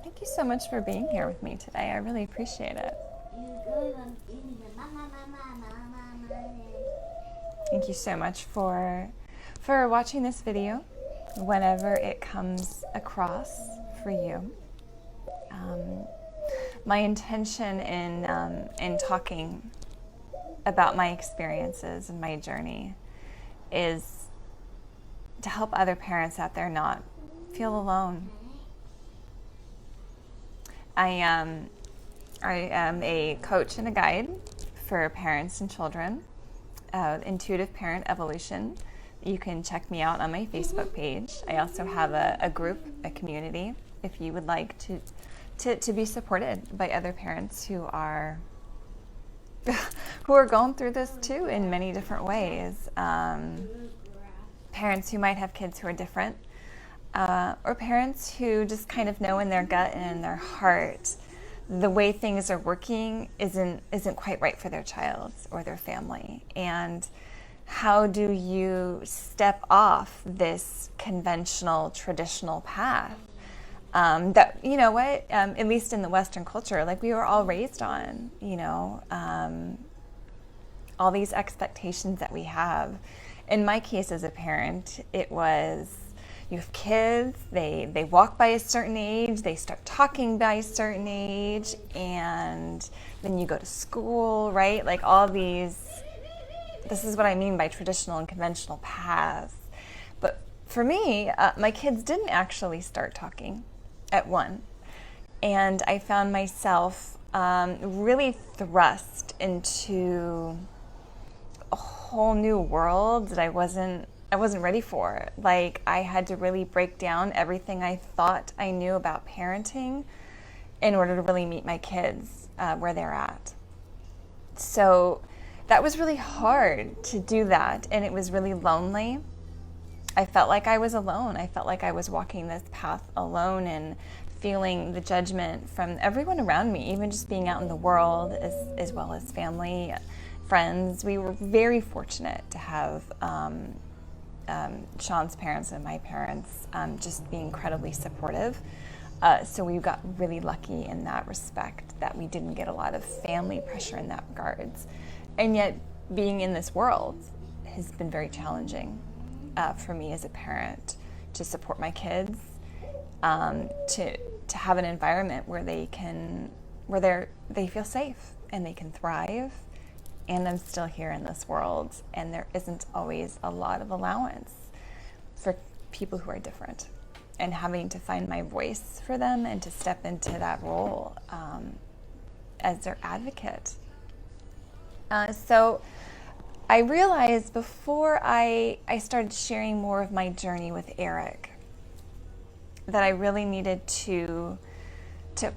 Thank you so much for being here with me today. I really appreciate it. Thank you so much for watching this video whenever it comes across for you. My intention in talking about my experiences and my journey is to help other parents out there not feel alone. I am a coach and a guide for parents and children, Intuitive Parent Evolution. You can check me out on my Facebook page. I also have a group, a community, if you would like to be supported by other parents who are going through this too in many different ways. Parents who might have kids who are different, or parents who just kind of know in their gut and in their heart the way things are working isn't quite right for their child or their family. And how do you step off this conventional, traditional path that, you know what, at least in the Western culture, like we were all raised on, all these expectations that we have. In my case as a parent, it was, you have kids, they walk by a certain age, they start talking by a certain age, and then you go to school, right? Like all these, this is what I mean by traditional and conventional paths. But for me, my kids didn't actually start talking at 1. And I found myself really thrust into a whole new world that I wasn't ready for. Like I had to really break down everything I thought I knew about parenting in order to really meet my kids where they're at. So that was really hard to do that, and it was really lonely. I felt like I was alone. I felt like I was walking this path alone and feeling the judgment from everyone around me, even just being out in the world as well as family, friends. We were very fortunate to have Sean's parents and my parents just be incredibly supportive. So we got really lucky in that respect that we didn't get a lot of family pressure in that regards. And yet being in this world has been very challenging for me as a parent to support my kids, to have an environment where they feel safe and they can thrive. And I'm still here in this world, and there isn't always a lot of allowance for people who are different, and having to find my voice for them and to step into that role as their advocate. So I realized before I started sharing more of my journey with Eric that I really needed to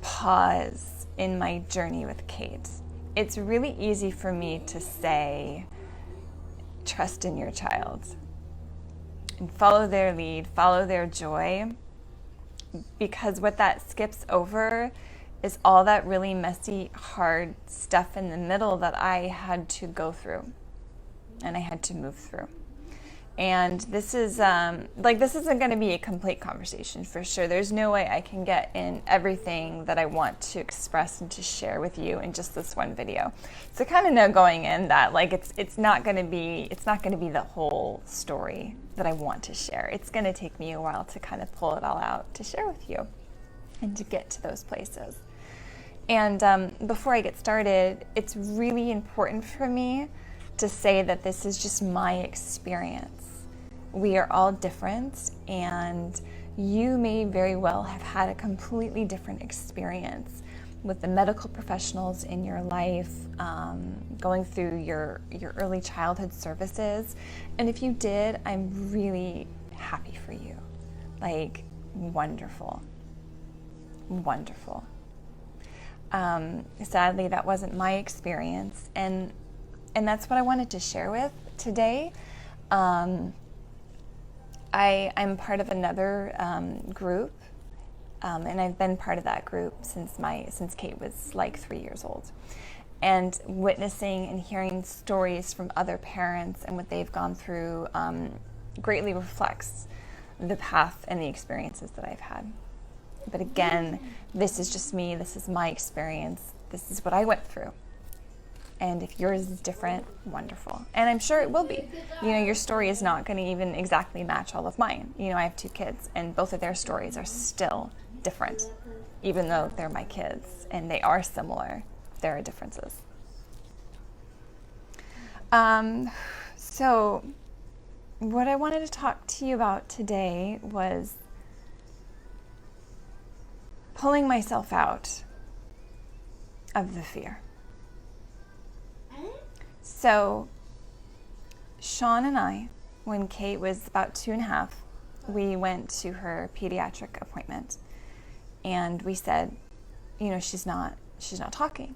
pause in my journey with Kate. It's really easy for me to say, trust in your child and follow their lead, follow their joy, because what that skips over is all that really messy, hard stuff in the middle that I had to go through and I had to move through. And this is this isn't going to be a complete conversation for sure. There's no way I can get in everything that I want to express and to share with you in just this one video. So kind of know going in that it's not going to be the whole story that I want to share. It's going to take me a while to kind of pull it all out to share with you and to get to those places. And before I get started, it's really important for me to say that this is just my experience. We are all different, and you may very well have had a completely different experience with the medical professionals in your life, going through your early childhood services. And if you did, I'm really happy for you. Like, wonderful. Wonderful. Sadly, that wasn't my experience, and that's what I wanted to share with today. I'm part of another group, and I've been part of that group since Kate was like 3 years old. And witnessing and hearing stories from other parents and what they've gone through greatly reflects the path and the experiences that I've had. But again, this is just me. This is my experience. This is what I went through. And if yours is different, wonderful. And I'm sure it will be. Your story is not going to even exactly match all of mine. I have 2 kids, and both of their stories are still different. Even though they're my kids, and they are similar, there are differences. So what I wanted to talk to you about today was pulling myself out of the fear. So Sean and I, when Kate was about 2.5, we went to her pediatric appointment, and we said, she's not talking.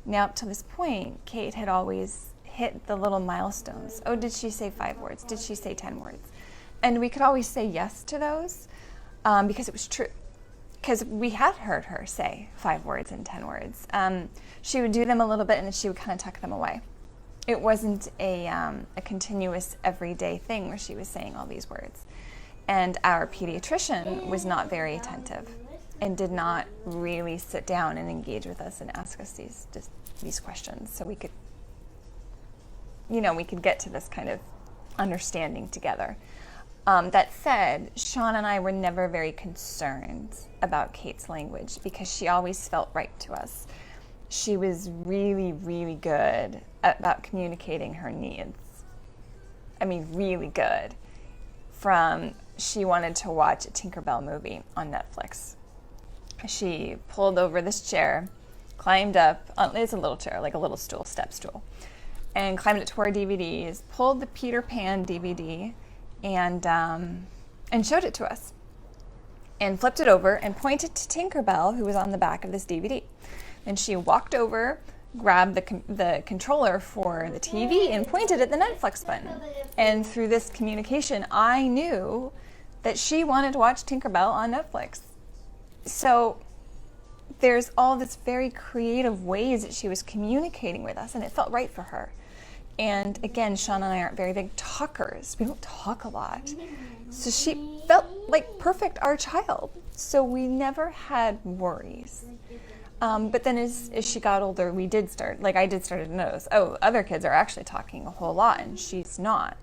Now, up to this point, Kate had always hit the little milestones. Oh, did she say 5 words? Did she say 10 words? And we could always say yes to those because it was true. Because we had heard her say 5 words and 10 words. She would do them a little bit, and then she would kind of tuck them away. It wasn't a continuous everyday thing where she was saying all these words. And our pediatrician was not very attentive and did not really sit down and engage with us and ask us these questions so we could get to this kind of understanding together. That said, Sean and I were never very concerned about Kate's language because she always felt right to us. She was really, really good about communicating her needs. I mean, really good. She wanted to watch a Tinkerbell movie on Netflix. She pulled over this chair, climbed up, it's a little chair, like a little stool, step stool, and climbed it to our DVDs, pulled the Peter Pan DVD, and showed it to us, and flipped it over and pointed to Tinkerbell, who was on the back of this DVD. And she walked over, grabbed the controller for the TV, and pointed at the Netflix button. And through this communication, I knew that she wanted to watch Tinkerbell on Netflix. So there's all this very creative ways that she was communicating with us, and it felt right for her. And again, Sean and I aren't very big talkers. We don't talk a lot. So she felt like perfect our child. So we never had worries. But then as she got older, I did start to notice, other kids are actually talking a whole lot, and she's not.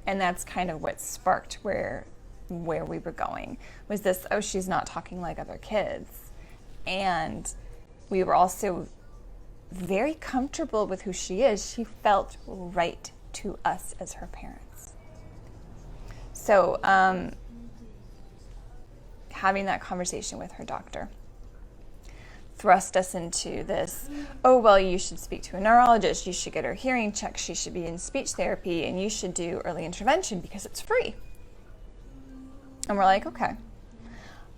And that's kind of what sparked where we were going, was this, she's not talking like other kids. And we were also very comfortable with who she is. She felt right to us as her parents. So having that conversation with her doctor thrust us into this, you should speak to a neurologist, you should get her hearing checked, she should be in speech therapy, and you should do early intervention because it's free. And we're like, okay.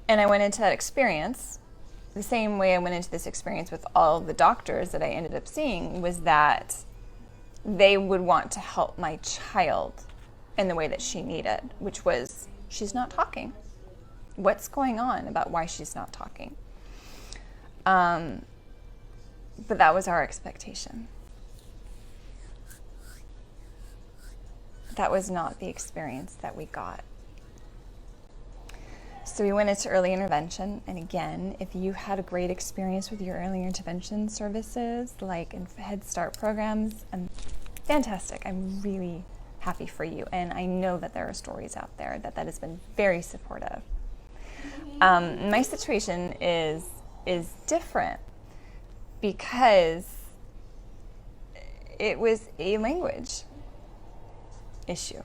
And I went into that experience the same way I went into this experience with all the doctors that I ended up seeing, was that they would want to help my child in the way that she needed, which was, she's not talking. What's going on about why she's not talking? But that was our expectation. That was not the experience that we got. So we went into early intervention, and again, if you had a great experience with your early intervention services, like in Head Start programs, fantastic. I'm really happy for you, and I know that there are stories out there that has been very supportive. My situation is different because it was a language issue.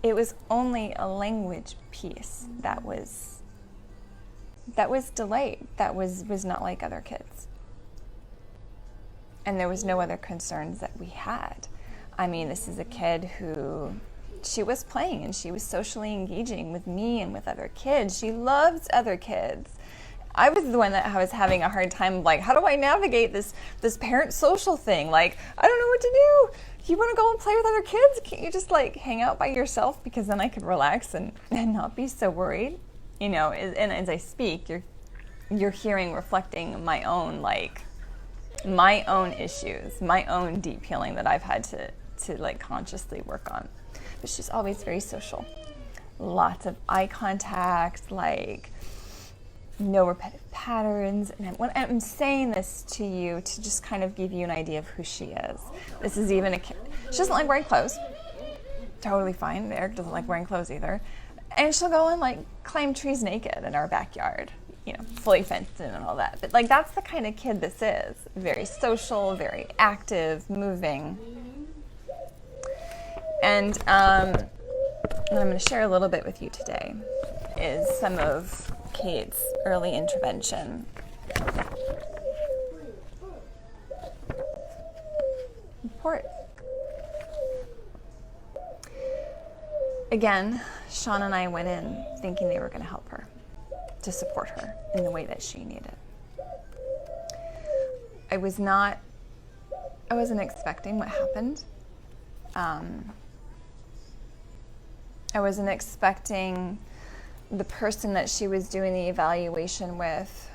It was only a language piece that was delayed, that was not like other kids. And there was no other concerns that we had. I mean, this is a kid who, she was playing and she was socially engaging with me and with other kids. She loves other kids. I was the one that was having a hard time, like, how do I navigate this parent social thing? Like, I don't know what to do. You want to go and play with other kids? Can't you just hang out by yourself? Because then I could relax and not be so worried. And as I speak, you're hearing, reflecting my own issues, my own deep healing that I've had to consciously work on. But she's always very social. Lots of eye contact, no repetitive patterns. And I'm saying this to you to just kind of give you an idea of who she is. This is even a kid. She doesn't like wearing clothes. Totally fine. Eric doesn't like wearing clothes either. And she'll go and like climb trees naked in our backyard, fully fenced in and all that. But like that's the kind of kid this is. Very social, very active, moving. And what I'm going to share a little bit with you today is some of Kate's early intervention. Report. Again, Sean and I went in thinking they were going to help her, to support her in the way that she needed. I wasn't expecting what happened. I wasn't expecting the person that she was doing the evaluation with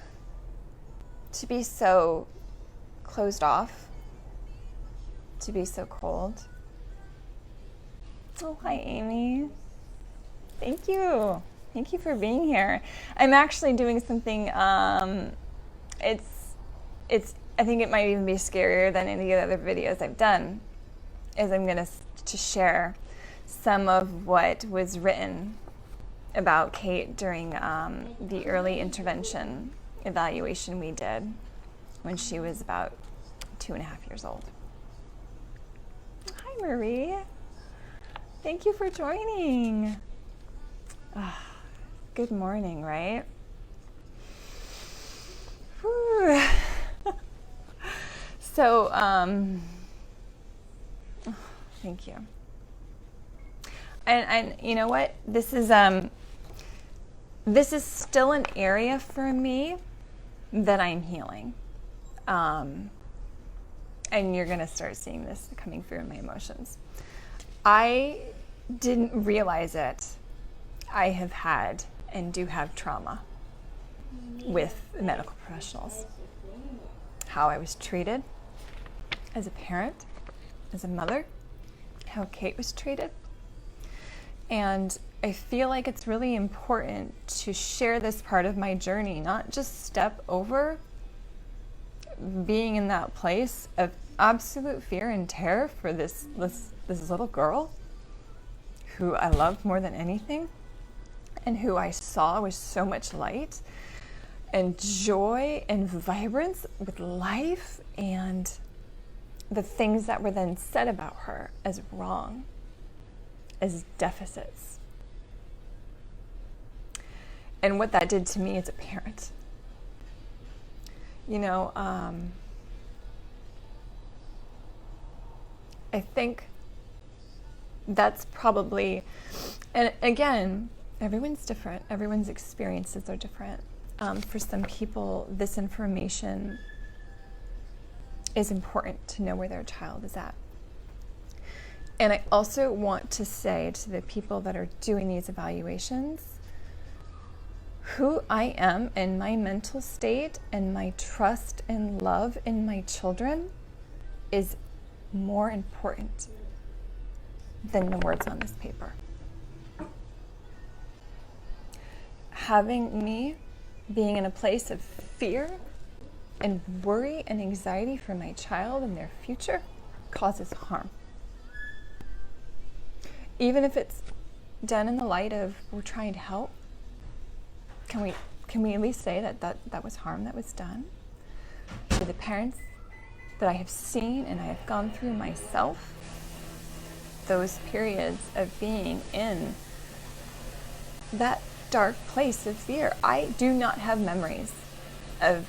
to be so closed off, to be so cold. Oh, hi, Amy. Thank you. Thank you for being here. I'm actually doing something, I think it might even be scarier than any of the other videos I've done, is I'm going to share some of what was written about Kate during the early intervention evaluation we did when she was about 2.5 years old. Hi, Marie. Thank you for joining. Good morning, right? Whew. So, thank you. And you know what? This is still an area for me that I'm healing. And you're going to start seeing this coming through in my emotions. I didn't realize it. I have had and do have trauma with medical professionals. How I was treated as a parent, as a mother, how Kate was treated. And I feel like it's really important to share this part of my journey, not just step over being in that place of absolute fear and terror for this little girl who I loved more than anything and who I saw was so much light and joy and vibrance with life, and the things that were then said about her as wrong, as deficits. And what that did to me as a parent. I think that's probably, and again, everyone's different. Everyone's experiences are different. For some people, this information is important to know where their child is at. And I also want to say to the people that are doing these evaluations, who I am in my mental state and my trust and love in my children is more important than the words on this paper. Having me being in a place of fear and worry and anxiety for my child and their future causes harm. Even if it's done in the light of we're trying to help, can we at least say that was harm that was done? To the parents that I have seen and I have gone through myself, those periods of being in that dark place of fear. I do not have memories of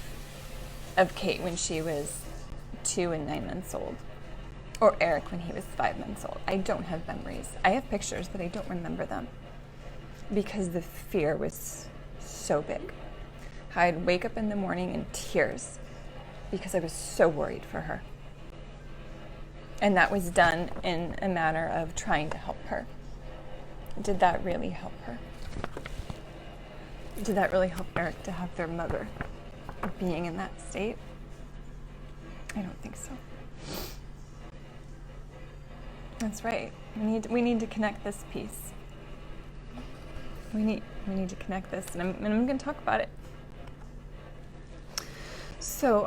Kate when she was 2 and 9 months old, or Eric when he was 5 months old. I don't have memories. I have pictures, but I don't remember them because the fear was so big. I'd wake up in the morning in tears because I was so worried for her. And that was done in a manner of trying to help her. Did that really help her? Did that really help Eric to have their mother being in that state? I don't think so. That's right. We need to connect this piece. We need to connect this, and I'm going to talk about it. So,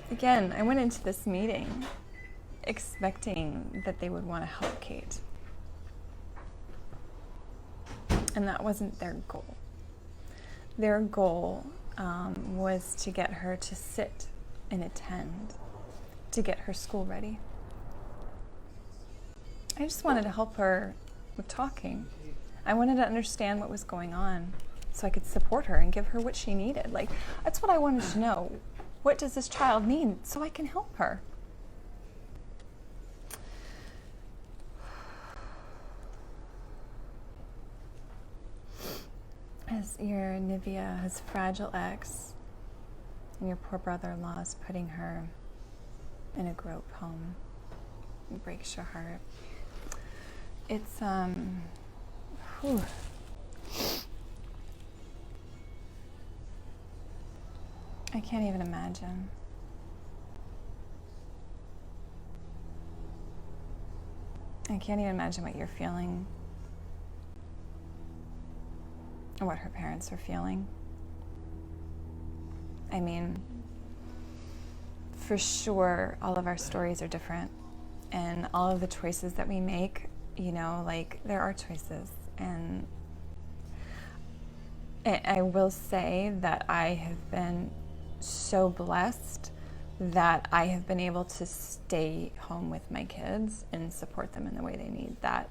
again, I went into this meeting expecting that they would want to help Kate. And that wasn't their goal. Their goal was to get her to sit and attend, to get her school ready. I just wanted to help her with talking. I wanted to understand what was going on so I could support her and give her what she needed. Like, that's what I wanted to know. What does this child need so I can help her? As your Nivea has fragile ex, and your poor brother-in-law is putting her in a grope home, it breaks your heart. It's, whew. I can't even imagine. I can't even imagine what you're feeling or what her parents are feeling. I mean, for sure, all of our stories are different, and all of the choices that we make, you know, like, there are choices. And I will say that I have been so blessed that I have been able to stay home with my kids and support them in the way they need. That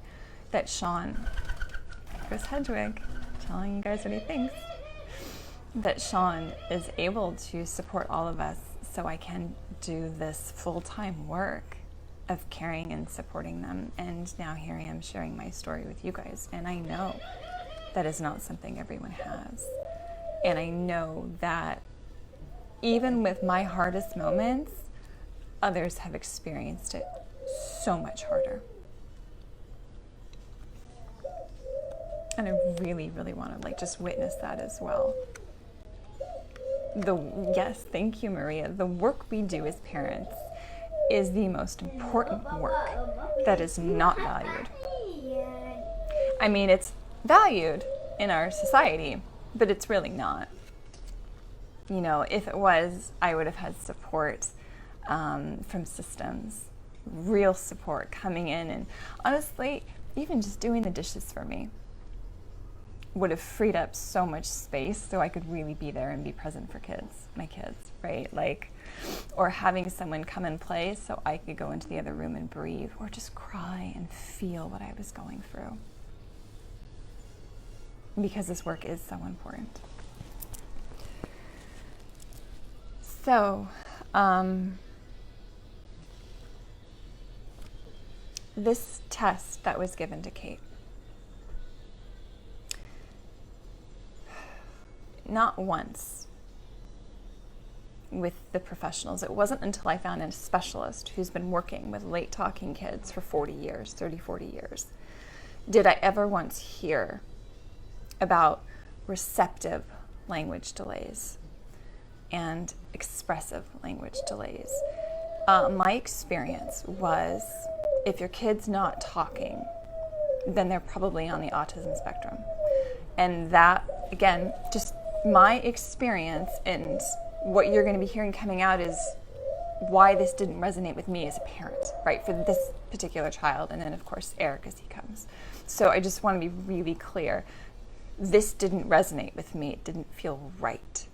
Sean, Chris Hedwig, telling you guys what he thinks, that Sean is able to support all of us so I can do this full-time work of caring and supporting them. And now here I am sharing my story with you guys. And I know that is not something everyone has. And I know that even with my hardest moments, others have experienced it so much harder. And I really, really want to just witness that as well. Yes, thank you, Maria. The work we do as parents is the most important work that is not valued. I mean, it's valued in our society, but it's really not. You know, if it was, I would have had support from systems, real support coming in. And honestly, even just doing the dishes for me would have freed up so much space so I could really be there and be present for my kids, right? Like, or having someone come and play so I could go into the other room and breathe, or just cry and feel what I was going through. Because this work is so important. So, this test that was given to Kate, not once with the professionals. It wasn't until I found a specialist who's been working with late talking kids for 40 years, did I ever once hear about receptive language delays and expressive language delays. My experience was, if your kid's not talking, then they're probably on the autism spectrum. And that, again, just my experience, and what you're going to be hearing coming out is why this didn't resonate with me as a parent, right, for this particular child, and then, of course, Eric as he comes. So I just want to be really clear. This didn't resonate with me. It didn't feel right.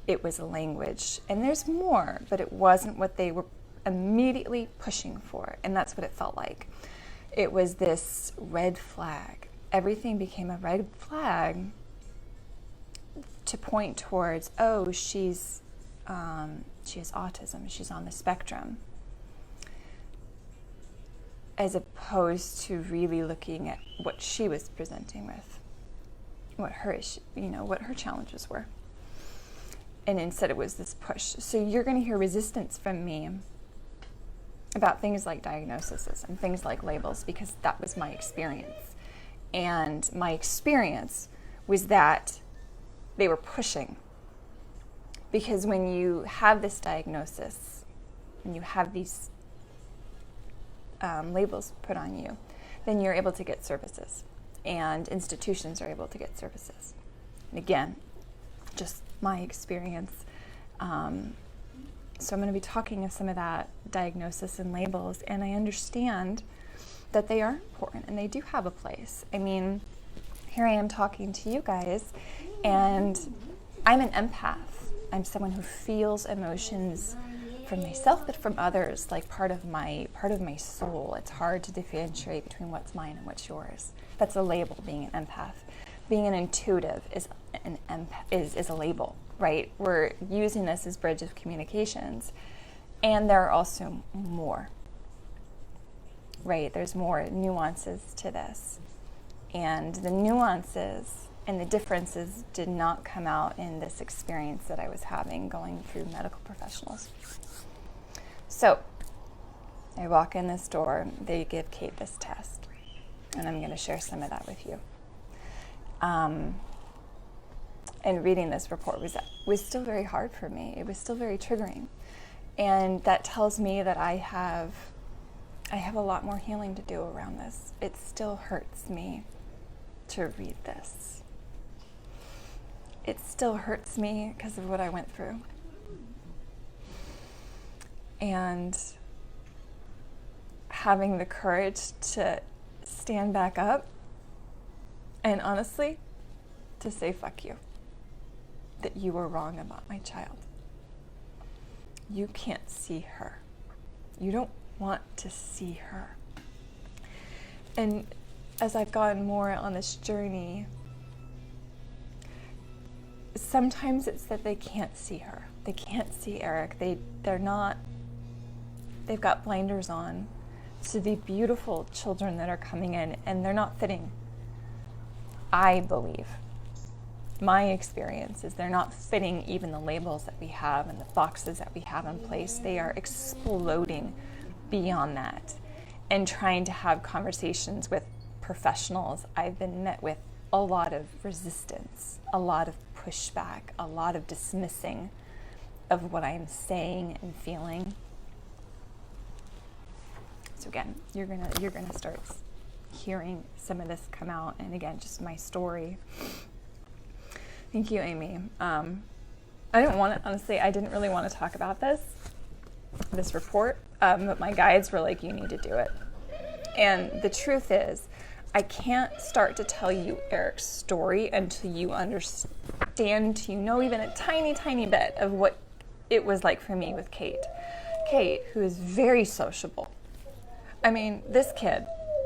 It was a language, and there's more, but it wasn't what they were immediately pushing for, and that's what it felt like. It was this red flag. Everything became a red flag to point towards, oh, she has autism, she's on the spectrum, as opposed to really looking at what she was presenting with, what her what her challenges were. And instead it was this push. So you're going to hear resistance from me about things like diagnoses and things like labels, because that was my experience. And my experience was that they were pushing. Because when you have this diagnosis, and you have these labels put on you, then you're able to get services. And institutions are able to get services. And again, just my experience. So I'm going to be talking of some of that diagnosis and labels, and I understand that they are important and they do have a place. I mean, here I am talking to you guys, and I'm an empath. I'm someone who feels emotions from myself, but from others, like part of my soul. It's hard to differentiate between what's mine and what's yours. That's a label, being an empath. Being an intuitive is a label, right? We're using this as bridge of communications, and there are also more, right? There's more nuances to this, and the nuances and the differences did not come out in this experience that I was having going through medical professionals. So I walk in this door, they give Kate this test, and I'm going to share some of that with you. And reading this report was still very hard for me. It was still very triggering. And that tells me that I have a lot more healing to do around this. It still hurts me to read this. It still hurts me because of what I went through. And having the courage to stand back up and honestly to say fuck you, that you were wrong about my child. You can't see her. You don't want to see her. And as I've gone more on this journey, sometimes it's that they can't see her. They can't see Eric. They've got blinders on to the beautiful children that are coming in, and they're not fitting. I believe. My experience is they're not fitting even the labels that we have and the boxes that we have in place. They are exploding beyond that. And trying to have conversations with professionals, I've been met with a lot of resistance, a lot of pushback, a lot of dismissing of what I'm saying and feeling. So again, you're gonna start hearing some of this come out, and again, just my story. Thank you, Amy. I didn't really want to talk about this report, but my guides were like, you need to do it. And the truth is, I can't start to tell you Eric's story until you understand, you know, even a tiny, tiny bit of what it was like for me with Kate. Kate, who is very sociable. I mean, this kid,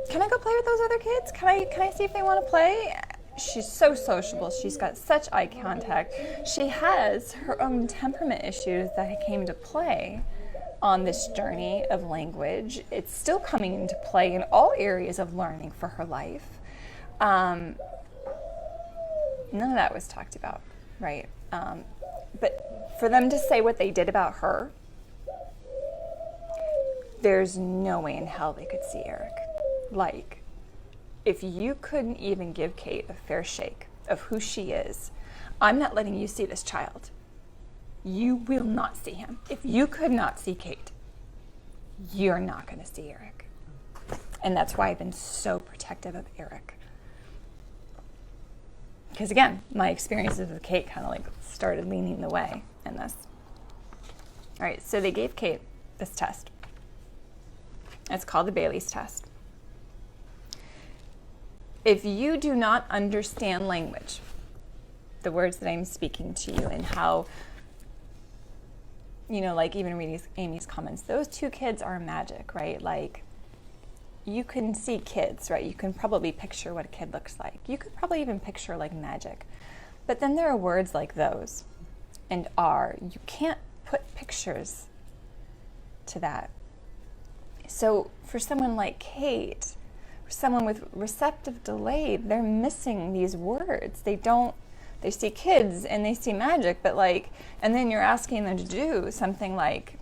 can I go play with those other kids? Can I see if they want to play? She's so sociable. She's got such eye contact. She has her own temperament issues that came to play on this journey of language. It's still coming into play in all areas of learning for her life. None of that was talked about, right? But for them to say what they did about her, there's no way in hell they could see Eric. Like, if you couldn't even give Kate a fair shake of who she is, I'm not letting you see this child. You will not see him. If you could not see Kate, you're not going to see Eric. And that's why I've been so protective of Eric. Because again, my experiences with Kate kind of like started leaning the way in this. All right, so they gave Kate this test. It's called the Bailey's test. If you do not understand language, the words that I'm speaking to you, and how, you know, like even reading Amy's comments, those two kids are magic, right? Like, you can see kids, right? You can probably picture what a kid looks like. You could probably even picture like magic. But then there are words like those and are. You can't put pictures to that. So for someone like Kate, someone with receptive delay, they're missing these words. They see kids and they see magic, but like, and then you're asking them to do something like,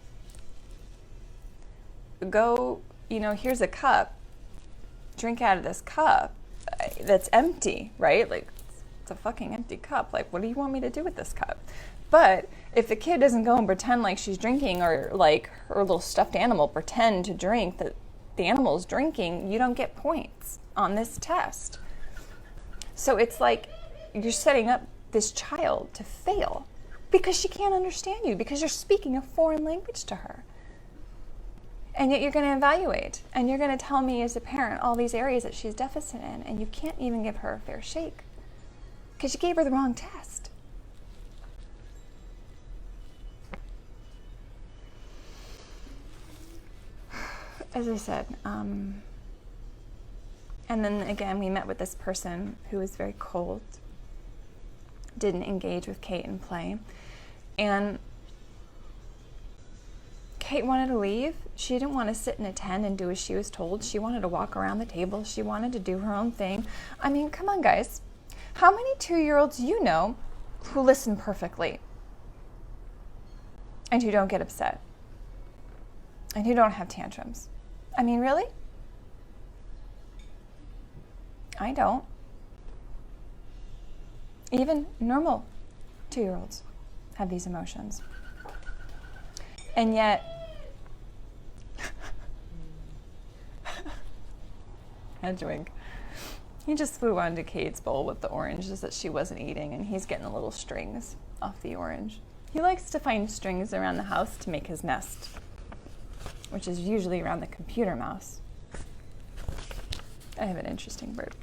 go, you know, here's a cup, drink out of this cup that's empty, right? Like, it's a fucking empty cup. Like, what do you want me to do with this cup? But if the kid doesn't go and pretend like she's drinking, or like her little stuffed animal pretend to drink that the animal's drinking, you don't get points on this test. So it's like you're setting up this child to fail. because she can't understand you, because you're speaking a foreign language to her. And yet you're going to evaluate, and you're going to tell me as a parent all these areas that she's deficient in, and you can't even give her a fair shake because you gave her the wrong test. As I said, and then again, we met with this person who was very cold, didn't engage with Kate in play, and Kate wanted to leave. She didn't want to sit and attend and do as she was told. She wanted to walk around the table. She wanted to do her own thing. I mean, come on, guys. How many 2-year-olds you know who listen perfectly and who don't get upset and who don't have tantrums? I mean, really? I don't. Even normal 2-year-olds have these emotions. And yet, Hedwig, he just flew onto Kate's bowl with the oranges that she wasn't eating, and he's getting the little strings off the orange. He likes to find strings around the house to make his nest, which is usually around the computer mouse. I have an interesting bird.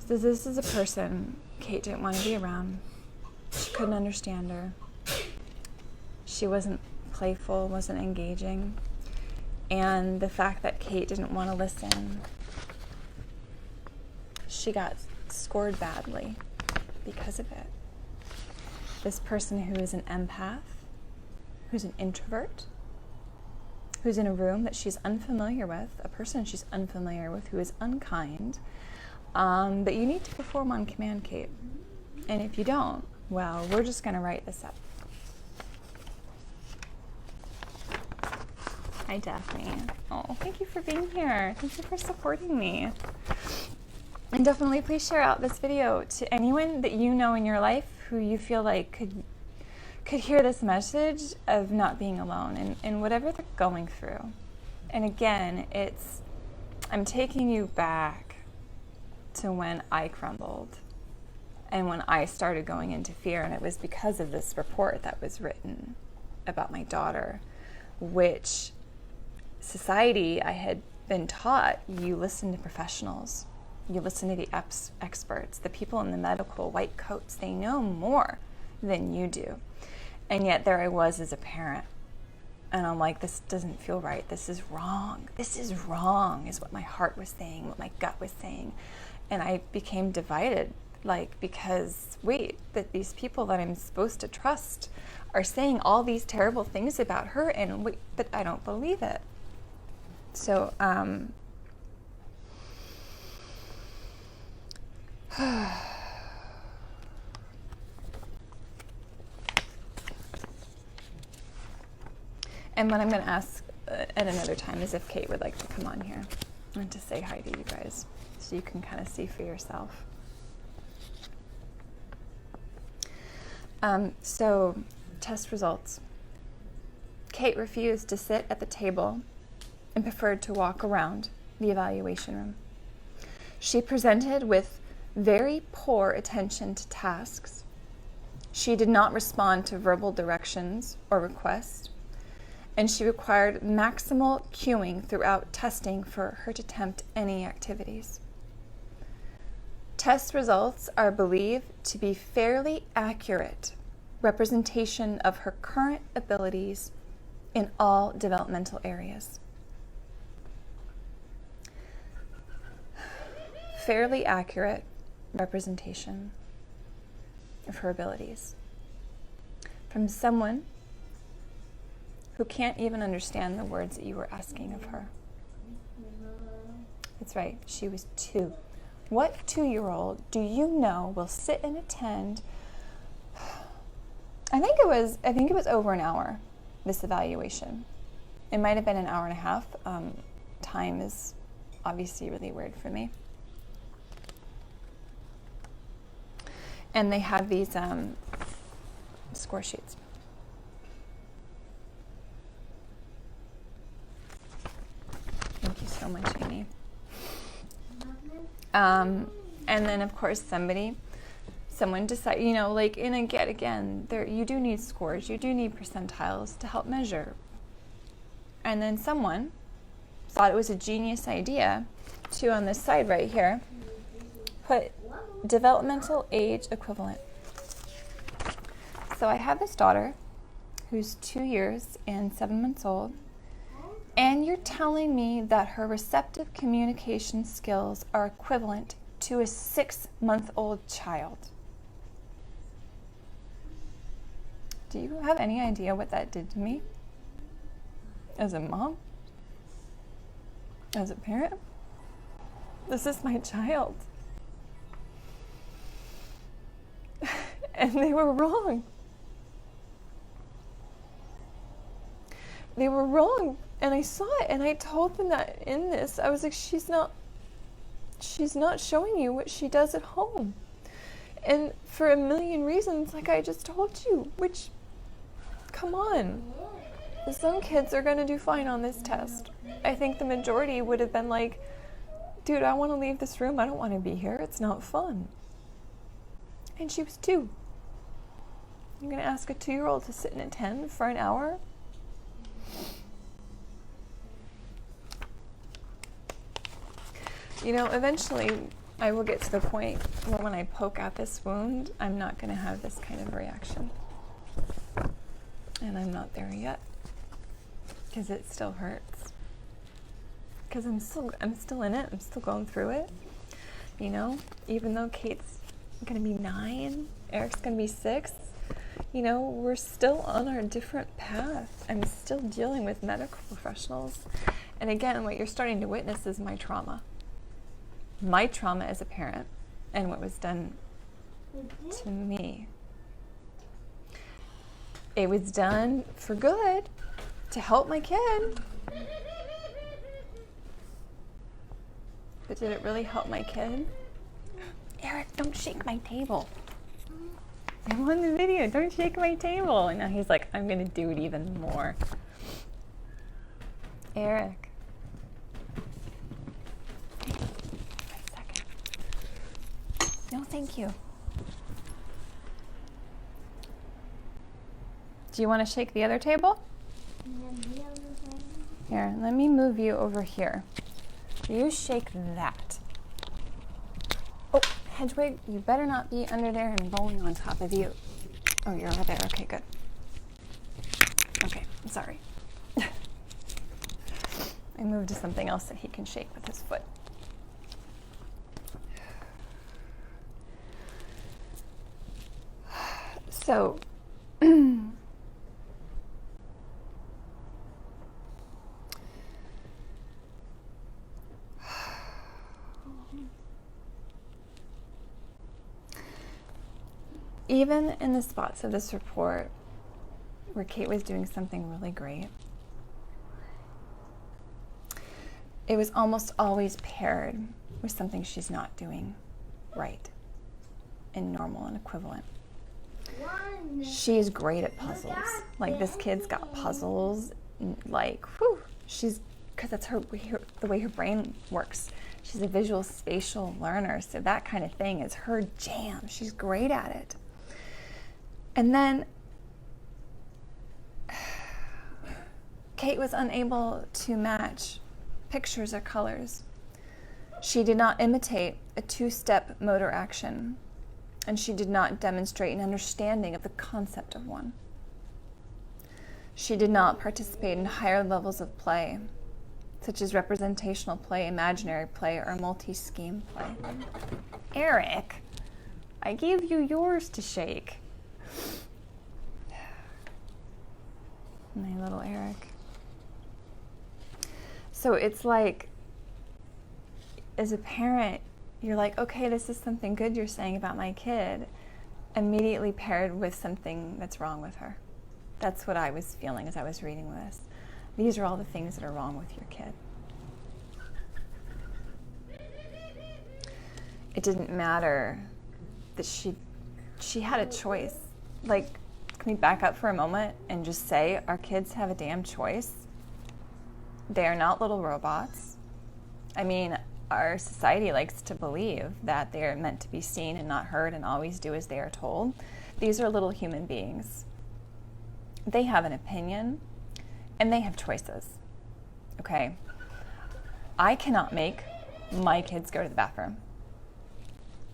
So this is a person Kate didn't want to be around. She couldn't understand her. She wasn't playful, wasn't engaging. And the fact that Kate didn't want to listen, she got scored badly because of it. This person who is an empath, who's an introvert, who's in a room that she's unfamiliar with, a person she's unfamiliar with who is unkind, that you need to perform on command, Kate. And if you don't, well, we're just going to write this up. Hi, Daphne. Oh, thank you for being here. Thank you for supporting me. And definitely please share out this video to anyone that you know in your life who you feel like could hear this message of not being alone in whatever they're going through. And again, I'm taking you back to when I crumbled and when I started going into fear, and it was because of this report that was written about my daughter, which society, I had been taught, you listen to professionals, you listen to the experts, the people in the medical white coats, they know more than you do. And yet there I was as a parent, and I'm like, this doesn't feel right, this is wrong, is what my heart was saying, what my gut was saying. And I became divided, because wait, that these people that I'm supposed to trust are saying all these terrible things about her, and wait, but I don't believe it. So, and what I'm going to ask at another time is if Kate would like to come on here and to say hi to you guys, so you can kind of see for yourself. So, test results. Kate refused to sit at the table and preferred to walk around the evaluation room. She presented with very poor attention to tasks. She did not respond to verbal directions or requests, and she required maximal cueing throughout testing for her to attempt any activities. Test results are believed to be fairly accurate representation of her current abilities in all developmental areas. Fairly accurate representation of her abilities from someone who can't even understand the words that you were asking of her. That's right, she was 2. What 2-year-old do you know will sit and attend? I think it was over an hour, this evaluation. It might have been an hour and a half. Time is obviously really weird for me. And they have these score sheets. so much, Amy. And then, of course, someone decide, like, and again, there, you do need scores, you do need percentiles to help measure. And then someone thought it was a genius idea to, on this side right here, put developmental age equivalent. So I have this daughter who's 2 years and 7 months old, and you're telling me that her receptive communication skills are equivalent to a 6-month-old child. Do you have any idea what that did to me? As a mom? As a parent? This is my child. And they were wrong. They were wrong. And I saw it, and I told them that in this. I was like, she's not showing you what she does at home. And for a million reasons, like I just told you, which, come on. Some kids are going to do fine on this test. I think the majority would have been like, dude, I want to leave this room. I don't want to be here. It's not fun. And she was 2. You're going to ask a 2-year-old to sit in a 10 for an hour? Eventually I will get to the point where when I poke at this wound, I'm not going to have this kind of reaction. And I'm not there yet. Because it still hurts. Because I'm still in it. I'm still going through it. Even though Kate's going to be 9, Eric's going to be 6, we're still on our different path. I'm still dealing with medical professionals. And again, what you're starting to witness is my trauma. My trauma as a parent and what was done to me. It was done for good, to help my kid. But did it really help my kid? Eric, don't shake my table. I'm on the video, don't shake my table. And now he's like, I'm gonna do it even more. Eric. Wait a second. No, thank you. Do you want to shake the other table? Here, let me move you over here. You shake that. Oh, Hedwig, you better not be under there and rolling on top of you. Oh, you're over there. Okay, good. Okay, I'm sorry. I moved to something else that he can shake with his foot. So, even in the spots of this report where Kate was doing something really great, it was almost always paired with something she's not doing right and normal and equivalent. She is great at puzzles. Like, this kid's got puzzles, like, whew, because that's the way her brain works. She's a visual spatial learner, so that kind of thing is her jam. She's great at it. And then Kate was unable to match pictures or colors. She did not imitate a 2-step motor action, and she did not demonstrate an understanding of the concept of one. She did not participate in higher levels of play, such as representational play, imaginary play, or multi-scheme play. Eric, I gave you yours to shake. My little Eric. So it's like, as a parent, you're like, okay, this is something good you're saying about my kid, immediately paired with something that's wrong with her. That's what I was feeling as I was reading this. These are all the things that are wrong with your kid. It didn't matter that she had a choice. Like, can we back up for a moment and just say our kids have a damn choice? They are not little robots. I mean, our society likes to believe that they're meant to be seen and not heard and always do as they are told. These are little human beings. They have an opinion and they have choices. Okay? I cannot make my kids go to the bathroom.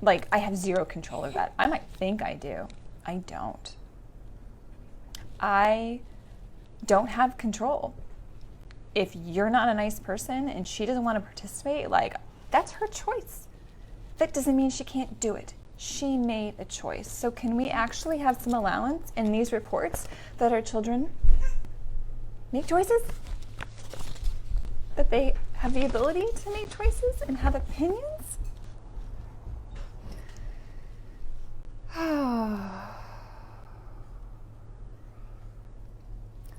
Like, I have zero control of that. I might think I do. I don't. I don't have control. If you're not a nice person and she doesn't want to participate, like, that's her choice. That doesn't mean she can't do it. She made a choice. So can we actually have some allowance in these reports that our children make choices? That they have the ability to make choices and have opinions?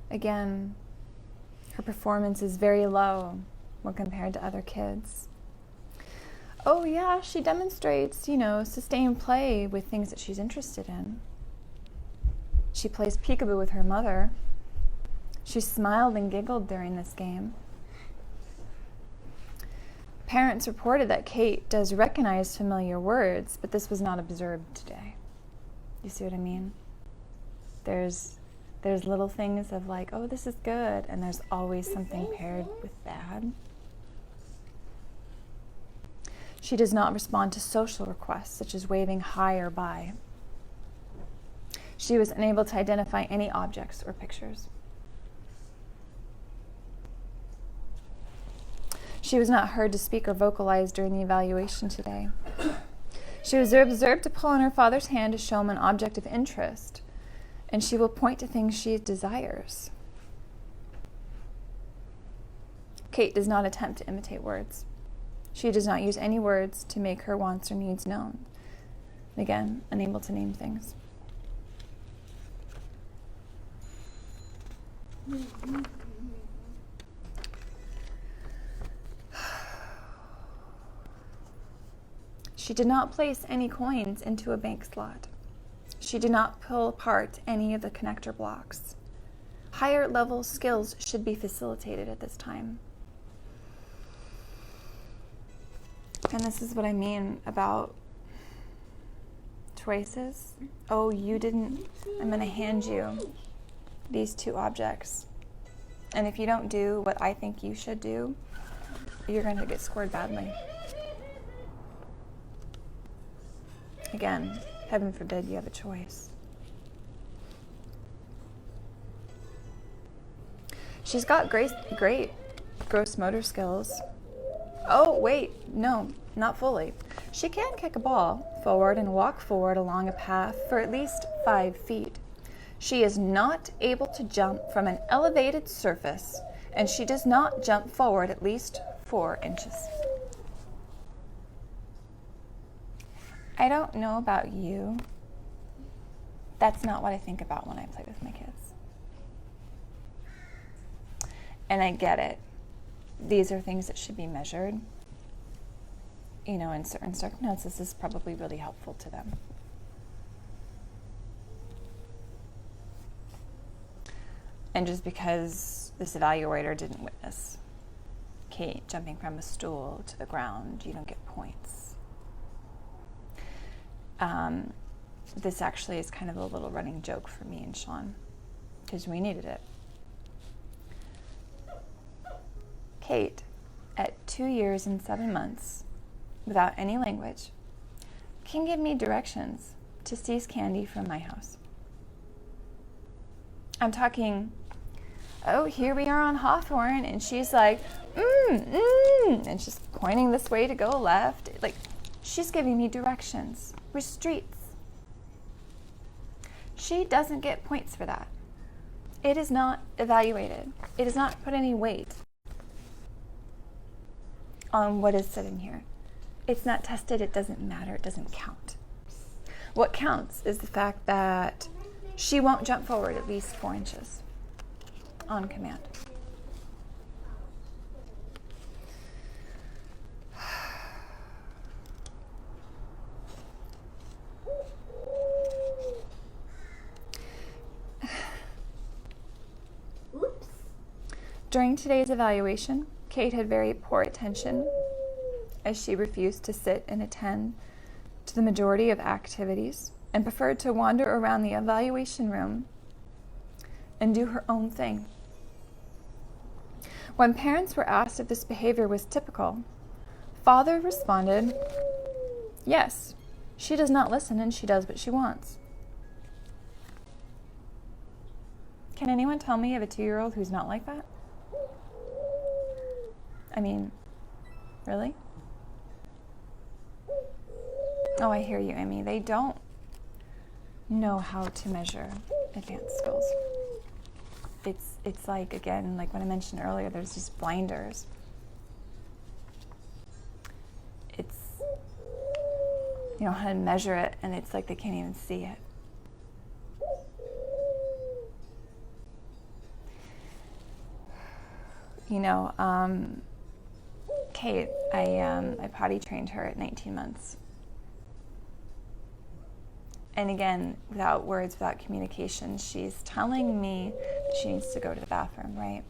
Again, her performance is very low when compared to other kids. Oh yeah, she demonstrates, sustained play with things that she's interested in. She plays peekaboo with her mother. She smiled and giggled during this game. Parents reported that Kate does recognize familiar words, but this was not observed today. You see what I mean? There's little things of like, oh, this is good, and there's always something paired with bad. She does not respond to social requests, such as waving hi or bye. She was unable to identify any objects or pictures. She was not heard to speak or vocalize during the evaluation today. She was observed to pull on her father's hand to show him an object of interest, and she will point to things she desires. Kate does not attempt to imitate words. She does not use any words to make her wants or needs known. Again, unable to name things. She did not place any coins into a bank slot. She did not pull apart any of the connector blocks. Higher level skills should be facilitated at this time. And this is what I mean about choices. Oh, you didn't. I'm going to hand you these two objects. And if you don't do what I think you should do, you're going to get scored badly. Again, heaven forbid you have a choice. She's got great gross motor skills. Oh, wait, no, not fully. She can kick a ball forward and walk forward along a path for at least 5 feet. She is not able to jump from an elevated surface, and she does not jump forward at least 4 inches. I don't know about you. That's not what I think about when I play with my kids. And I get it. These are things that should be measured. In certain circumstances, this is probably really helpful to them. And just because this evaluator didn't witness Kate jumping from a stool to the ground, you don't get points. This actually is kind of a little running joke for me and Sean, because we needed it. Kate, at 2 years and 7 months, without any language, can give me directions to seize candy from my house. I'm talking, oh, here we are on Hawthorne, and she's like, and she's pointing this way to go left. Like, she's giving me directions, streets. She doesn't get points for that. It is not evaluated. It does not put any weight on what is said in here. It's not tested. It doesn't matter. It doesn't count. What counts is the fact that she won't jump forward at least 4 inches on command. During today's evaluation, Kate had very poor attention as she refused to sit and attend to the majority of activities and preferred to wander around the evaluation room and do her own thing. When parents were asked if this behavior was typical, Father responded, "Yes, she does not listen and she does what she wants." Can anyone tell me of a 2-year-old who's not like that? I mean, really? Oh, I hear you, Emmy. They don't know how to measure advanced skills. It's like, again, like when I mentioned earlier, there's just blinders. It's, you know how to measure it, and it's like they can't even see it. You know, Kate, I potty trained her at 19 months. And again, without words, without communication, she's telling me that she needs to go to the bathroom, right?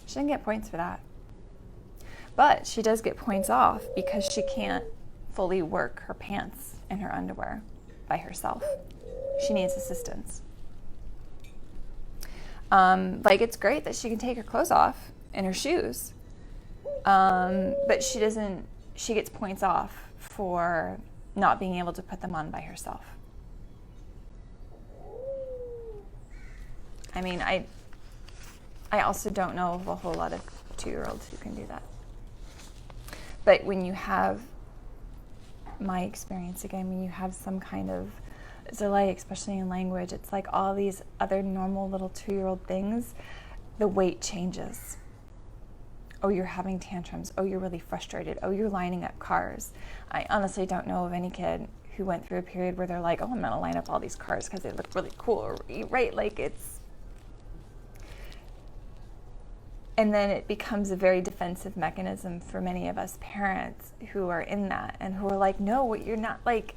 She didn't get points for that. But she does get points off because she can't fully work her pants and her underwear by herself. She needs assistance. Like, it's great that she can take her clothes off and her shoes, but she gets points off for not being able to put them on by herself. I mean, I also don't know of a whole lot of 2-year-olds who can do that. But when you have my experience, again, when you have some kind of delay, especially in language, it's like all these other normal little 2-year-old things, the weight changes. Oh, you're having tantrums. Oh, you're really frustrated. Oh, you're lining up cars. I honestly don't know of any kid who went through a period where they're like, oh, I'm going to line up all these cars because they look really cool, right? Like, it's... And then it becomes a very defensive mechanism for many of us parents who are in that and who are like, no, you're not, like,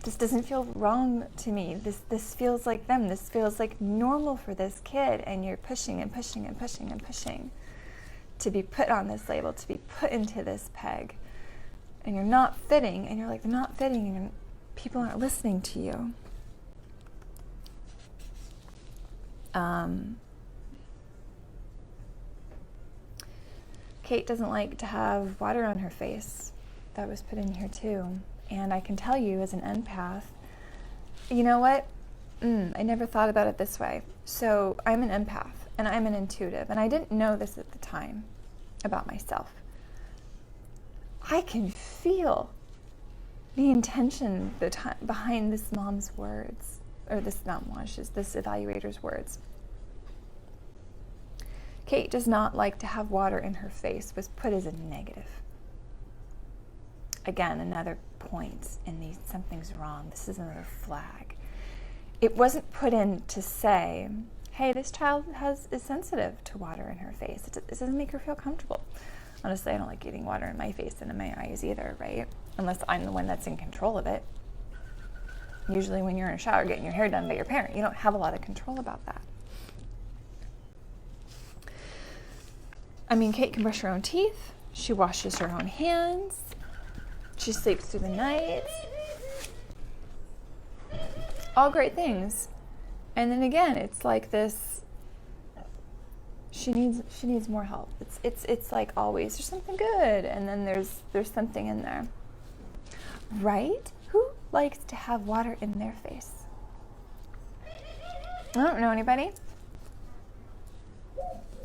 this doesn't feel wrong to me. This feels like them. This feels like normal for this kid. And you're pushing and pushing and pushing and pushing to be put on this label, to be put into this peg. And you're not fitting, and you're like, they're not fitting, and people aren't listening to you. Kate doesn't like to have water on her face. That was put in here too. And I can tell you as an empath, you know what? I never thought about it this way. So I'm an empath and I'm an intuitive, and I didn't know this at the time about myself. I can feel the intention behind this mom's words, or this evaluator's words. Kate does not like to have water in her face was put as a negative. Again, another point in these, something's wrong. This is another flag. It wasn't put in to say, hey, this child is sensitive to water in her face. It doesn't make her feel comfortable. Honestly, I don't like getting water in my face and in my eyes either, right? Unless I'm the one that's in control of it. Usually when you're in a shower getting your hair done by your parent, you don't have a lot of control about that. I mean, Kate can brush her own teeth. She washes her own hands. She sleeps through the night. All great things. And then again, it's like this, she needs more help. It's like always, there's something good, and then there's something in there. Right? Who likes to have water in their face? I don't know anybody.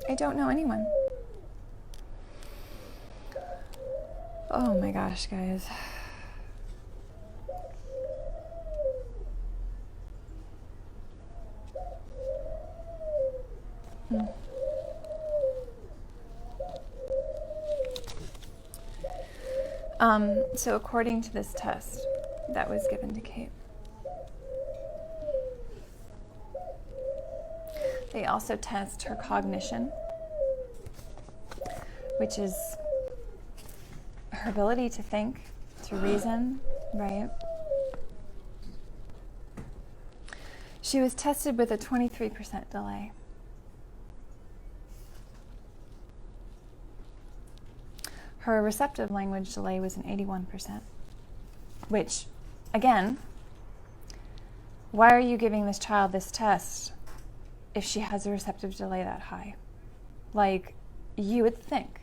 I don't know anyone. Oh my gosh, guys. So according to this test that was given to Kate, they also test her cognition, which is her ability to think, to reason, right? She was tested with a 23% delay. Her receptive language delay was an 81%, which, again, why are you giving this child this test if she has a receptive delay that high? Like, you would think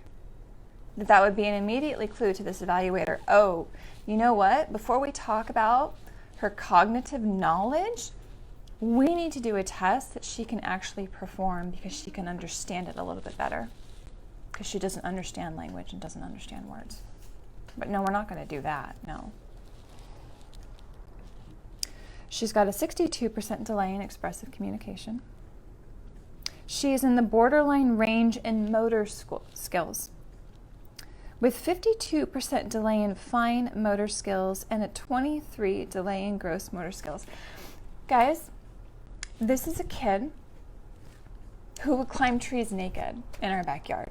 that that would be an immediately clue to this evaluator. Oh, you know what? Before we talk about her cognitive knowledge, we need to do a test that she can actually perform because she can understand it a little bit better. Because she doesn't understand language and doesn't understand words. But no, we're not going to do that, no. She's got a 62% delay in expressive communication. She is in the borderline range in motor skills, with 52% delay in fine motor skills and a 23% delay in gross motor skills. Guys, this is a kid who would climb trees naked in our backyard.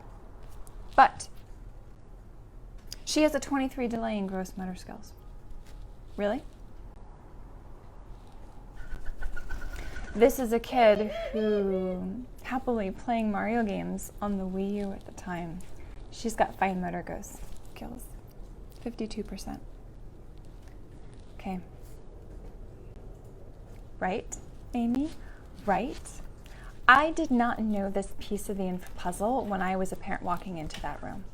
But she has a 23% delay in gross motor skills. Really? This is a kid who happily playing Mario games on the Wii U at the time. She's got fine motor skills, 52%. Okay. Right, Amy? Right? I did not know this piece of the puzzle when I was a parent walking into that room.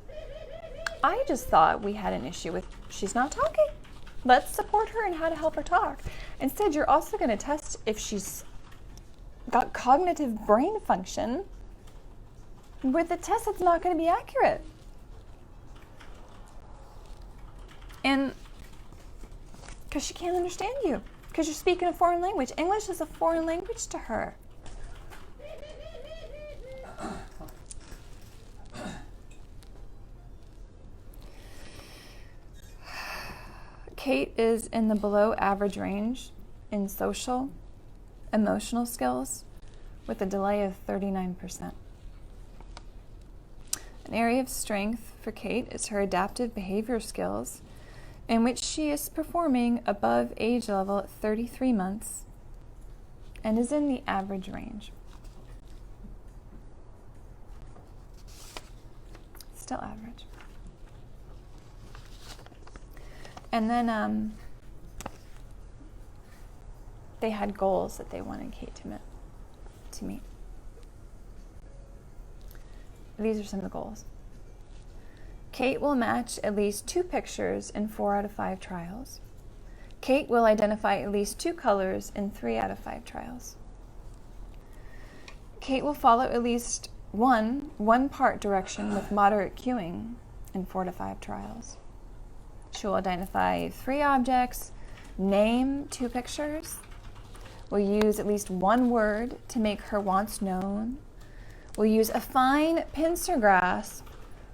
I just thought we had an issue with she's not talking. Let's support her in how to help her talk. Instead, you're also going to test if she's got cognitive brain function with a test that's not going to be accurate. And because she can't understand you, because you're speaking a foreign language. English is a foreign language to her. Kate is in the below average range in social, emotional skills with a delay of 39%. An area of strength for Kate is her adaptive behavior skills, in which she is performing above age level at 33 months and is in the average range. Still average. And then they had goals that they wanted Kate to meet. These are some of the goals. Kate will match at least 2 pictures in 4 out of 5 trials. Kate will identify at least 2 colors in 3 out of 5 trials. Kate will follow at least one part direction with moderate cueing in 4 to 5 trials. She will identify 3 objects, name 2 pictures, will use at least 1 word to make her wants known, will use a fine pincer grasp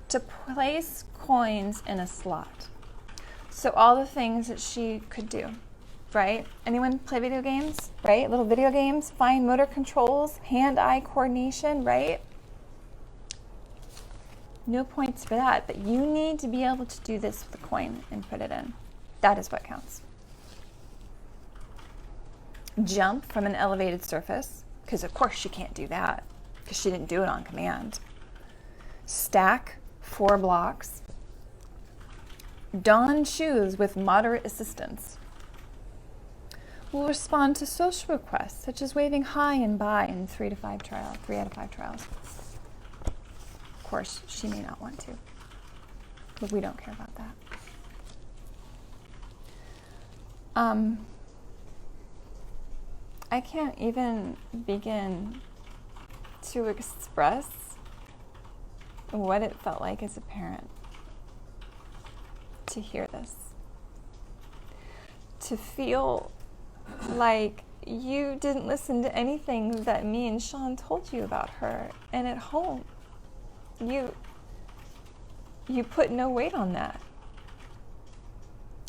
to place coins in a slot. So all the things that she could do, right? Anyone play video games, right? Little video games, fine motor controls, hand-eye coordination, right? No points for that, but you need to be able to do this with a coin and put it in. That is what counts. Jump from an elevated surface, because of course she can't do that, because she didn't do it on command. Stack 4 blocks. Don shoes with moderate assistance. Will respond to social requests, such as waving hi and bye in 3 out of 5 trials. Of course, she may not want to, but we don't care about that. I can't even begin to express what it felt like as a parent to hear this. To feel like you didn't listen to anything that me and Sean told you about her, and at home you put no weight on that.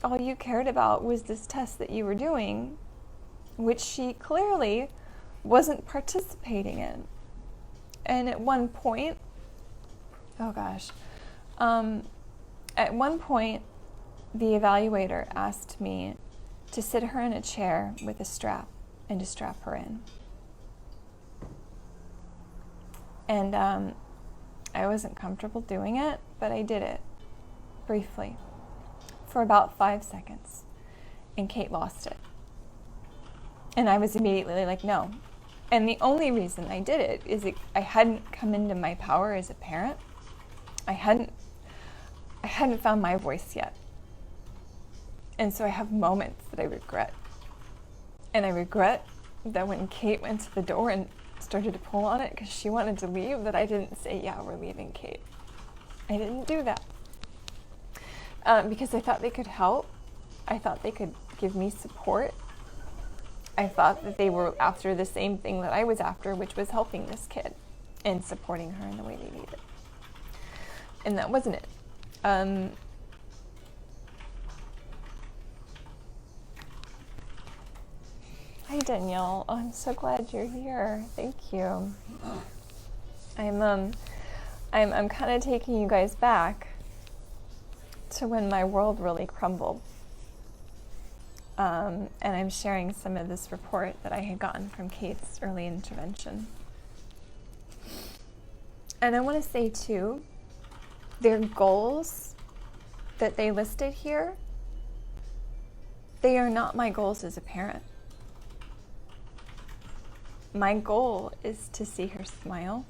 All you cared about was this test that you were doing, which she clearly wasn't participating in. And at one point, at one point, the evaluator asked me to sit her in a chair with a strap and to strap her in. And I wasn't comfortable doing it, but I did it briefly, for about 5 seconds, and Kate lost it. And I was immediately like, no. And the only reason I did it is I hadn't come into my power as a parent. I hadn't found my voice yet. And so I have moments that I regret. And I regret that when Kate went to the door and started to pull on it because she wanted to leave, that I didn't say, yeah, we're leaving, Kate. I didn't do that. Because I thought they could help. I thought they could give me support. I thought that they were after the same thing that I was after, which was helping this kid and supporting her in the way they needed. And that wasn't it. Hi, Danielle. Oh, I'm so glad you're here. Thank you. I'm kind of taking you guys back to when my world really crumbled. And I'm sharing some of this report that I had gotten from Kate's early intervention. And I want to say too, their goals that they listed here, they are not my goals as a parent. My goal is to see her smile.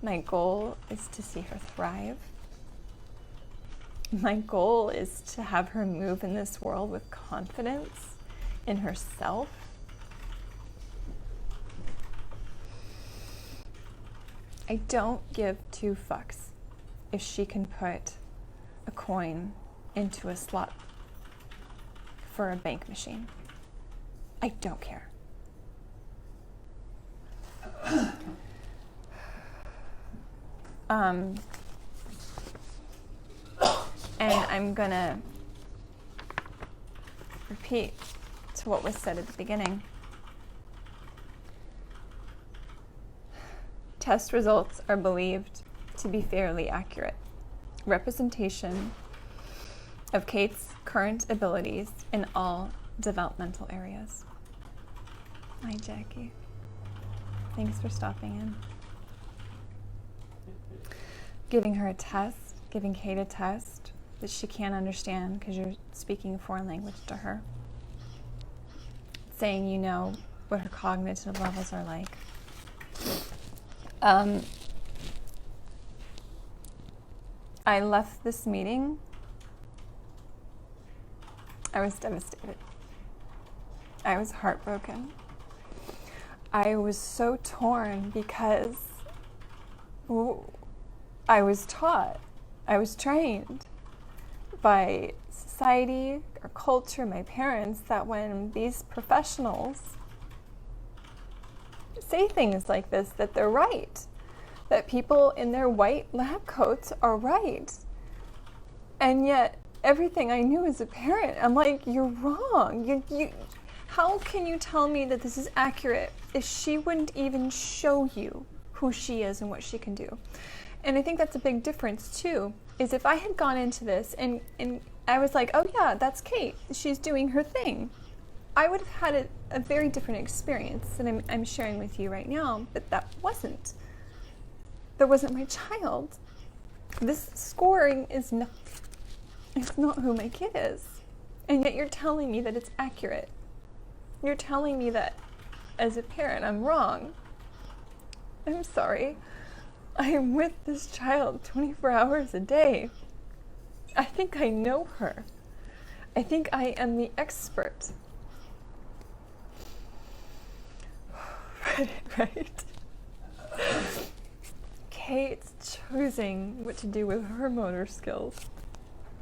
My goal is to see her thrive. My goal is to have her move in this world with confidence in herself. I don't give 2 fucks if she can put a coin into a slot for a bank machine. I don't care. And I'm gonna repeat to what was said at the beginning. Test results are believed to be fairly accurate. Representation of Kate's current abilities in all developmental areas. Hi, Jackie. Thanks for stopping in. Giving her a test, giving Kate a test that she can't understand because you're speaking a foreign language to her. Saying you know what her cognitive levels are like. I left this meeting. I was devastated. I was heartbroken. I was so torn because I was taught, I was trained by society, our culture, my parents, that when these professionals say things like this, that they're right, that people in their white lab coats are right. And yet, everything I knew as a parent, I'm like, you're wrong. How can you tell me that this is accurate if she wouldn't even show you who she is and what she can do? And I think that's a big difference too, is if I had gone into this and I was like, oh yeah, that's Kate, she's doing her thing, I would have had a very different experience than I'm sharing with you right now, but that wasn't my child. This scoring is not, it's not who my kid is. And yet you're telling me that it's accurate. You're telling me that as a parent, I'm wrong. I'm sorry. I am with this child 24 hours a day. I think I know her. I think I am the expert. Right? Kate's choosing what to do with her motor skills.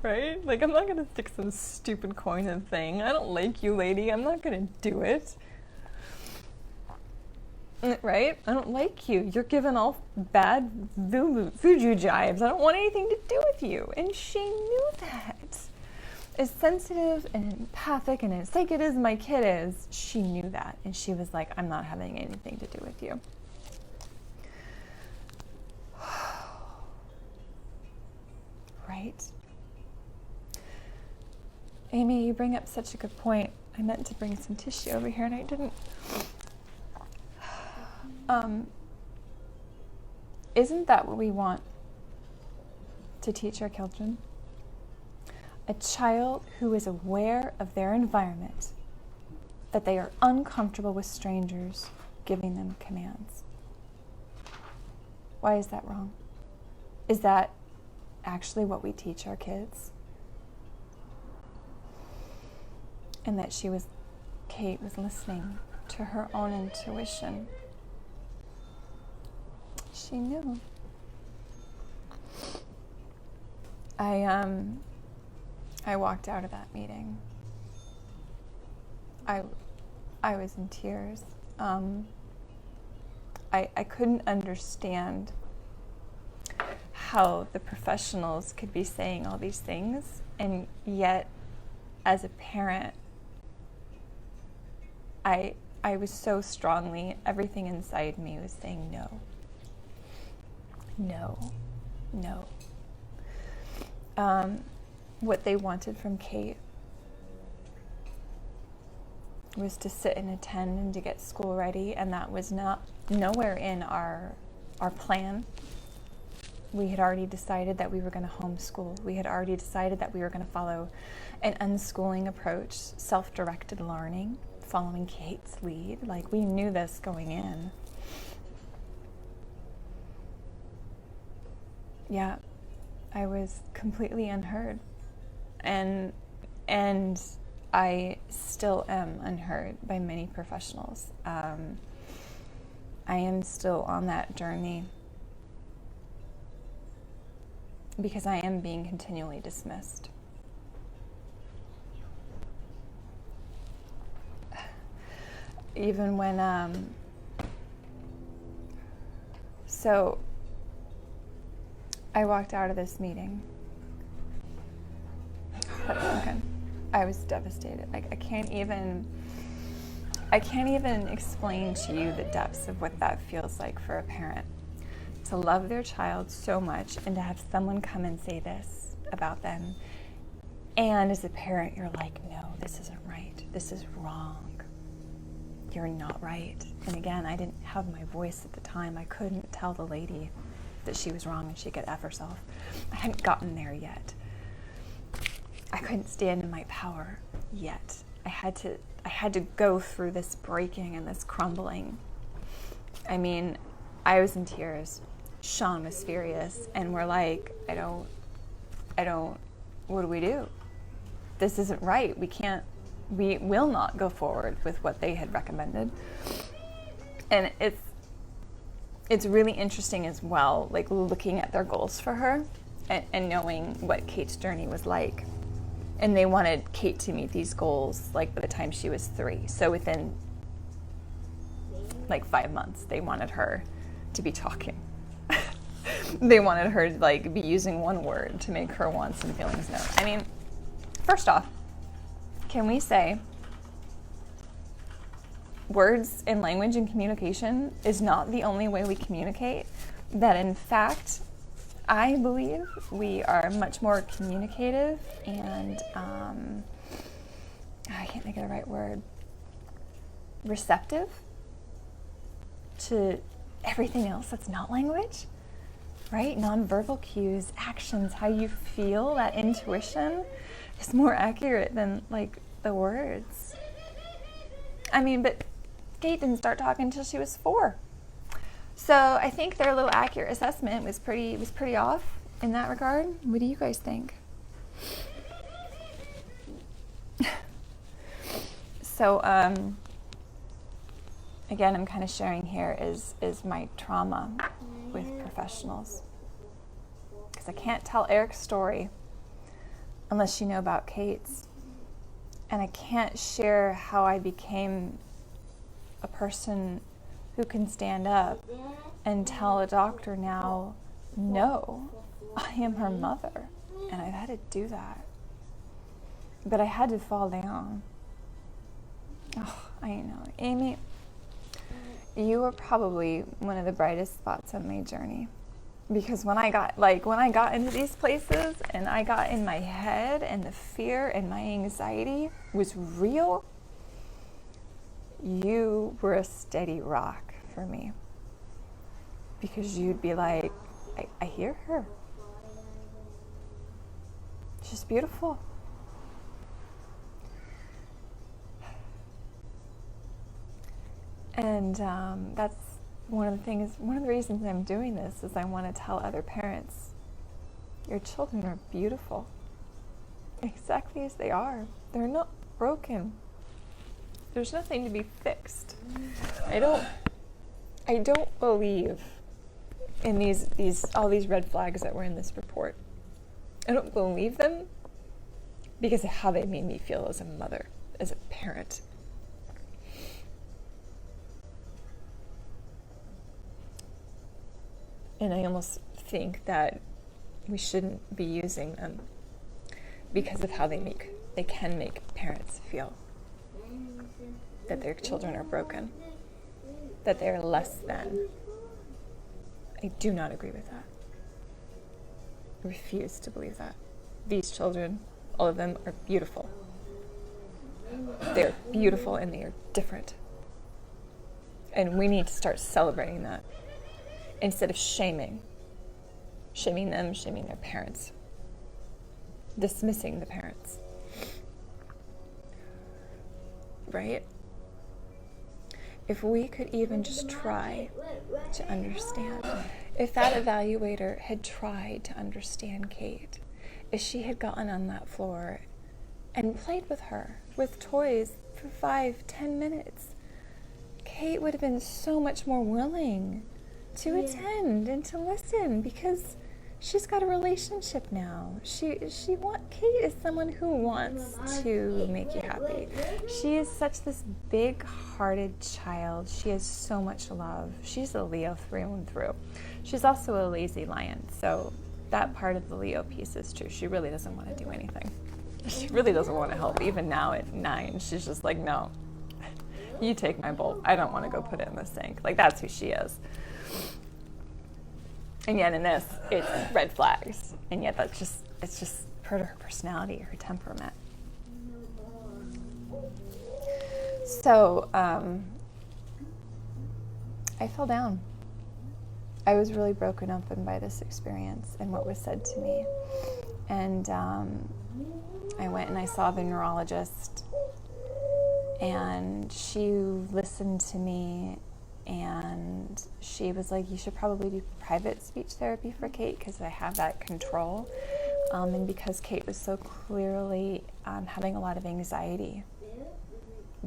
Right? Like, I'm not gonna stick some stupid coin in thing. I don't like you, lady. I'm not gonna do it. Right? I don't like you. You're giving all bad voodoo jibes. I don't want anything to do with you. And she knew that. As sensitive and empathic and as like it is my kid is, she knew that. And she was like, I'm not having anything to do with you. Right? Amy, you bring up such a good point. I meant to bring some tissue over here and I didn't. Isn't that what we want to teach our children. A child who is aware of their environment, that they are uncomfortable with strangers giving them commands. Why is that wrong? Is that actually what we teach our kids? And that Kate was listening to her own intuition. She knew. I walked out of that meeting. I was in tears. I couldn't understand how the professionals could be saying all these things, and yet, as a parent, I was so strongly, everything inside me was saying no. No. No. What they wanted from Kate was to sit and attend and to get school ready, and that was nowhere in our plan. We had already decided that we were going to homeschool. We had already decided that we were going to follow an unschooling approach, self-directed learning, following Kate's lead. Like, we knew this going in. Yeah, I was completely unheard. And I still am unheard by many professionals. I am still on that journey because I am being continually dismissed. Even when, so I walked out of this meeting heartbroken. I was devastated. Like, I can't even explain to you the depths of what that feels like for a parent, to love their child so much and to have someone come and say this about them. And as a parent, you're like, no, this isn't right. This is wrong. You're not right. And again, I didn't have my voice at the time. I couldn't tell the lady that she was wrong and she could F herself. I hadn't gotten there yet. I couldn't stand in my power yet. I had to go through this breaking and this crumbling. I mean, I was in tears. Sean was furious, and we're like, I don't, what do we do? This isn't right. We will not go forward with what they had recommended. And it's really interesting as well, like looking at their goals for her and knowing what Kate's journey was like. And they wanted Kate to meet these goals like by the time she was 3. So within like 5 months, they wanted her to be talking. They wanted her to like be using one word to make her wants and feelings known. I mean, first off, can we say words and language and communication is not the only way we communicate? That in fact, I believe we are much more communicative and, I can't think of the right word, receptive to everything else that's not language, right? Nonverbal cues, actions, how you feel, that intuition is more accurate than like the words. I mean, but Kate didn't start talking until she was 4. So I think their little accurate assessment was pretty off in that regard. What do you guys think? So again, I'm kind of sharing here is my trauma with professionals, because I can't tell Eric's story unless you know about Kate's, and I can't share how I became a person who can stand up and tell a doctor now, no, I am her mother. And I've had to do that. But I had to fall down. Oh, I know. Amy, you were probably one of the brightest spots on my journey. Because when I got into these places and I got in my head and the fear and my anxiety was real, you were a steady rock for me, because you'd be like, I hear her. It's just beautiful. And that's one of the reasons I'm doing this is I want to tell other parents, your children are beautiful, exactly as they are. They're not broken. There's nothing to be fixed. I don't believe in all these red flags that were in this report. I don't believe them because of how they made me feel as a mother, as a parent. And I almost think that we shouldn't be using them because of how they can make parents feel that their children are broken, that they're less than. I do not agree with that. I refuse to believe that. These children, all of them, are beautiful. They're beautiful and they are different. And we need to start celebrating that instead of shaming them, shaming their parents, dismissing the parents. Right? If we could even just try to understand, if that evaluator had tried to understand Kate, if she had gotten on that floor and played with her with toys for 5-10 minutes, Kate would have been so much more willing to attend and to listen because she's got a relationship now. Kate is someone who wants to make you happy. She is such this big-hearted child. She has so much love. She's a Leo through and through. She's also a lazy lion, so that part of the Leo piece is true. She really doesn't want to do anything. She really doesn't want to help. Even now at 9, she's just like, no, you take my bowl. I don't want to go put it in the sink. Like, that's who she is. And yet in this, it's red flags. And yet it's just part of her personality, her temperament. So I fell down. I was really broken open by this experience and what was said to me. And I went and I saw the neurologist, and she listened to me. And she was like, you should probably do private speech therapy for Kate because I have that control. And because Kate was so clearly having a lot of anxiety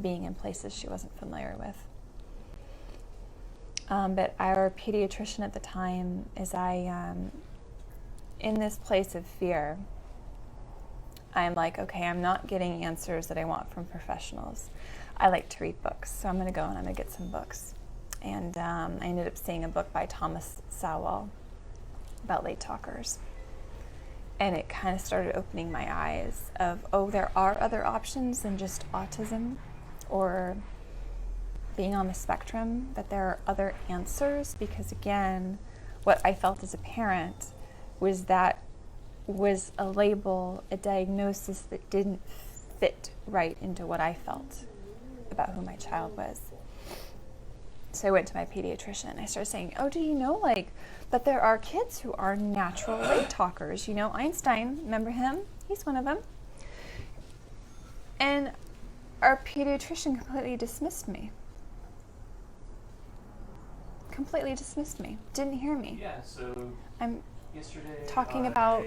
being in places she wasn't familiar with. But our pediatrician at the time, in this place of fear, I'm like, okay, I'm not getting answers that I want from professionals. I like to read books, so I'm going to go and I'm going to get some books. And I ended up seeing a book by Thomas Sowell about late talkers. And it kind of started opening my eyes of, oh, there are other options than just autism or being on the spectrum, that there are other answers. Because again, what I felt as a parent was a label, a diagnosis that didn't fit right into what I felt about who my child was. So I went to my pediatrician. I started saying, oh, do you know, that there are kids who are natural late talkers? You know, Einstein, remember him? He's one of them. And our pediatrician completely dismissed me. Didn't hear me. Yeah, so I'm yesterday talking about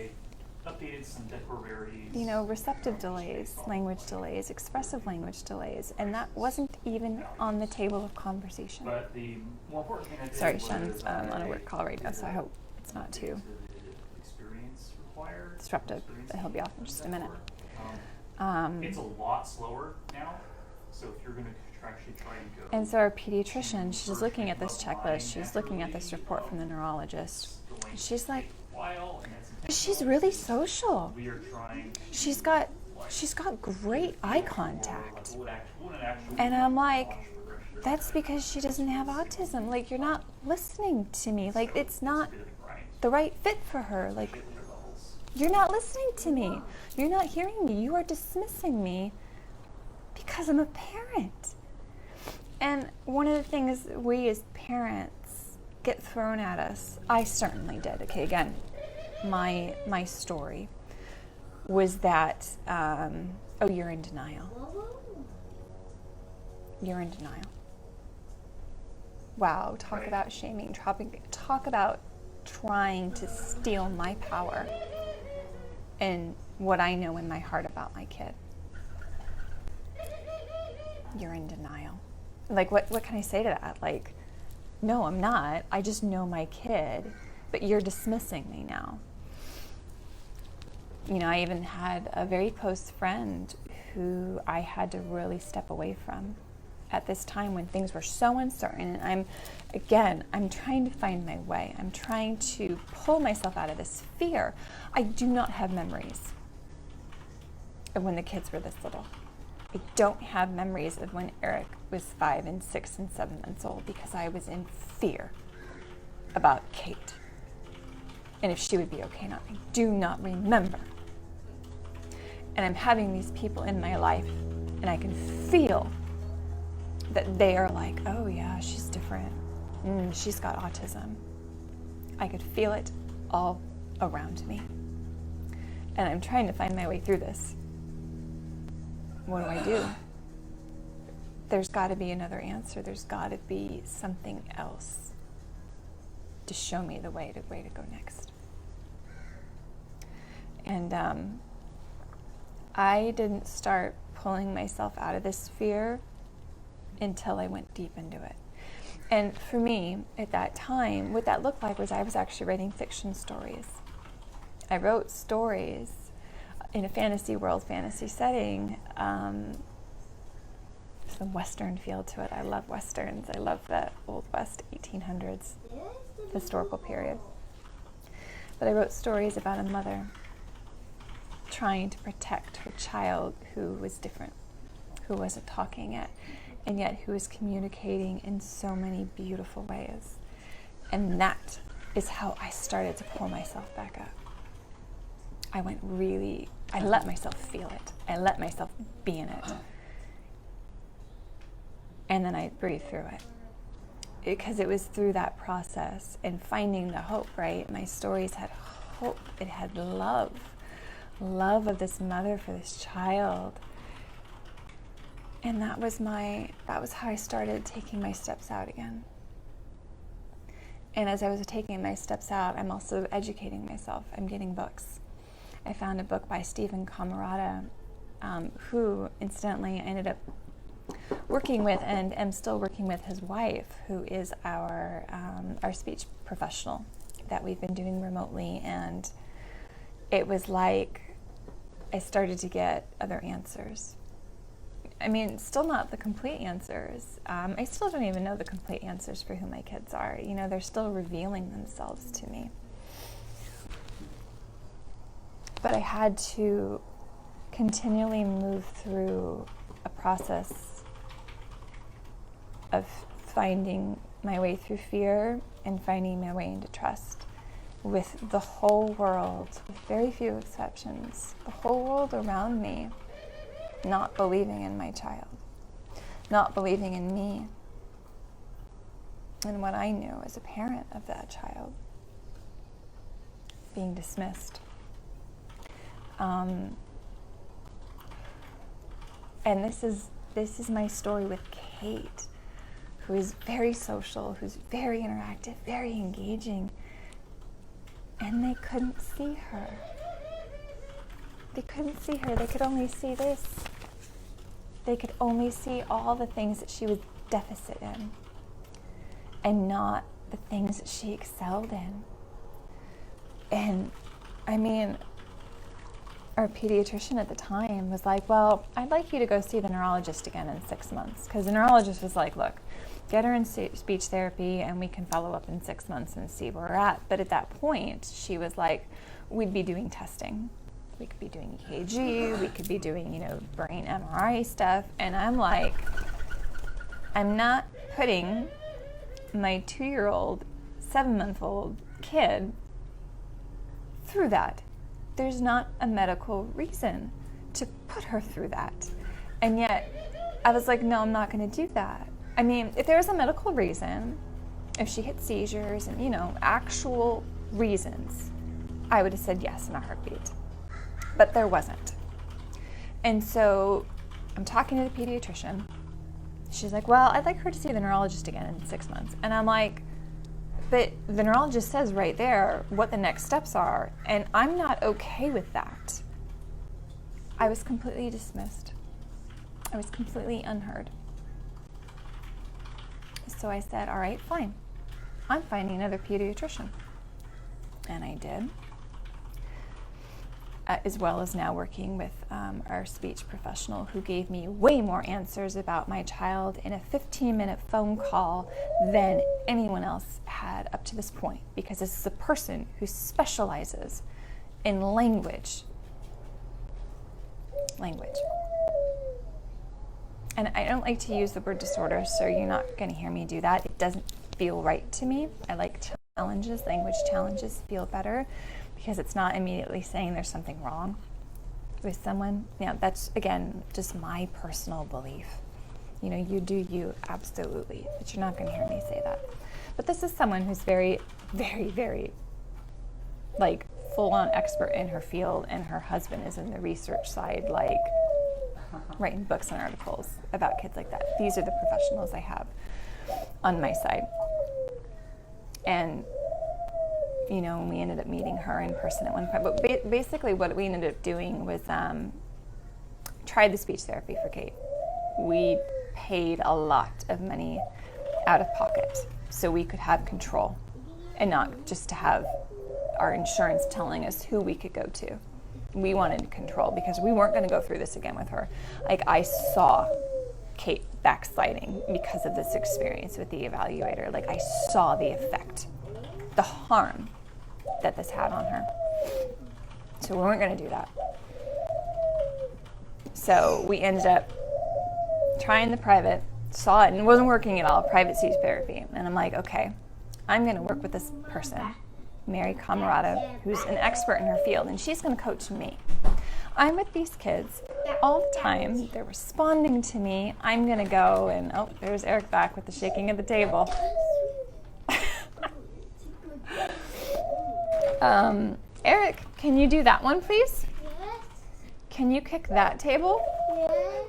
updated some Declararities. Receptive delays, language delays, expressive language delays, and that wasn't even on the table of conversation. But the more important thing I did Sorry, was Sean's on a work call right now, so I hope it's not too experience required disruptive, but he'll be off in just a minute. It's a lot slower now, so if you're going to actually try and go. And so our pediatrician, she's looking at this checklist, she's looking at this report from the neurologist. She's like, she's really social. She's got great eye contact. And I'm like, that's because she doesn't have autism. Like, you're not listening to me. Like, it's not the right fit for her. Like, you're not listening to me. You're not hearing me. You are dismissing me because I'm a parent. And one of the things we as parents get thrown at us, I certainly did. Okay, again, my story. was that, oh, you're in denial. You're in denial. Wow, talk about shaming, talk about trying to steal my power and what I know in my heart about my kid. You're in denial. Like, what can I say to that? Like, no, I'm not. I just know my kid, but you're dismissing me now. You know, I even had a very close friend who I had to really step away from at this time when things were so uncertain. And I'm trying to find my way. I'm trying to pull myself out of this fear. I do not have memories of when the kids were this little. I don't have memories of when Eric was 5 and 6 and 7 months old because I was in fear about Kate and if she would be okay or not. I do not remember. And I'm having these people in my life and I can feel that they are like, oh yeah, she's different. She's got autism. I could feel it all around me. And I'm trying to find my way through this. What do? There's got to be another answer. There's got to be something else to show me the way to go next. And I didn't start pulling myself out of this fear until I went deep into it. And for me, at that time, what that looked like was I was actually writing fiction stories. I wrote stories in a fantasy world, fantasy setting, some Western feel to it. I love Westerns. I love the Old West 1800s historical period. But I wrote stories about a mother trying to protect her child who was different, who wasn't talking yet, and yet who was communicating in so many beautiful ways. And that is how I started to pull myself back up. I let myself feel it. I let myself be in it. And then I breathed through it. Because it was through that process and finding the hope, right? My stories had hope. It had love of this mother for this child. And that was how I started taking my steps out again. And as I was taking my steps out, I'm also educating myself. I'm getting books. I found a book by Stephen Camarada, who incidentally I ended up working with and am still working with his wife, who is our speech professional that we've been doing remotely. And it was like I started to get other answers. I mean, still not the complete answers. I still don't even know the complete answers for who my kids are. You know, they're still revealing themselves to me. But I had to continually move through a process of finding my way through fear and finding my way into trust with the whole world, with very few exceptions, the whole world around me not believing in my child, not believing in me and what I knew as a parent of that child, being dismissed. And this is my story with Kate, who is very social, who's very interactive, very engaging, and they couldn't see her. They couldn't see her. They could only see this. They could only see all the things that she was deficit in and not the things that she excelled in. And I mean, our pediatrician at the time was like, well, I'd like you to go see the neurologist again in 6 months. Because the neurologist was like, look, get her in speech therapy and we can follow up in 6 months and see where we're at. But at that point, she was like, we'd be doing testing. We could be doing EKG, we could be doing, brain MRI stuff. And I'm like, I'm not putting my 2-year-old, 7-month-old kid through that. There's not a medical reason to put her through that. And yet, I was like, no, I'm not going to do that. I mean, if there was a medical reason, if she had seizures and, actual reasons, I would have said yes in a heartbeat. but there wasn't. And so I'm talking to the pediatrician. She's like, well, I'd like her to see the neurologist again in 6 months. And I'm like, but the neurologist says right there what the next steps are, and I'm not okay with that. I was completely dismissed. I was completely unheard. So I said, all right, fine. I'm finding another pediatrician. And I did. As well as now working with our speech professional, who gave me way more answers about my child in a 15-minute phone call than anyone else had up to this point, because this is a person who specializes in language. And I don't like to use the word disorder, so you're not going to hear me do that. It doesn't feel right to me. I like challenges. Language challenges feel better, because it's not immediately saying there's something wrong with someone. That's, again, just my personal belief. You do you, absolutely, but you're not going to hear me say that. But this is someone who's very, very, very, full-on expert in her field, and her husband is in the research side, writing books and articles about kids like that. These are the professionals I have on my side. And we ended up meeting her in person at one point. But basically what we ended up doing was tried the speech therapy for Kate. We paid a lot of money out of pocket so we could have control, and not just to have our insurance telling us who we could go to. We wanted control, because we weren't going to go through this again with her. I saw Kate backsliding because of this experience with the evaluator. I saw the effect, the harm that this had on her. So we weren't going to do that. So we ended up trying the private, saw it, and it wasn't working at all, private speech therapy. And I'm like, okay, I'm going to work with this person, Mary Camarado, who's an expert in her field, and she's going to coach me. I'm with these kids all the time. They're responding to me. I'm going to go and, there's Eric back with the shaking of the table. Eric, can you do that one, please? Yes. Can you kick that table? Yes.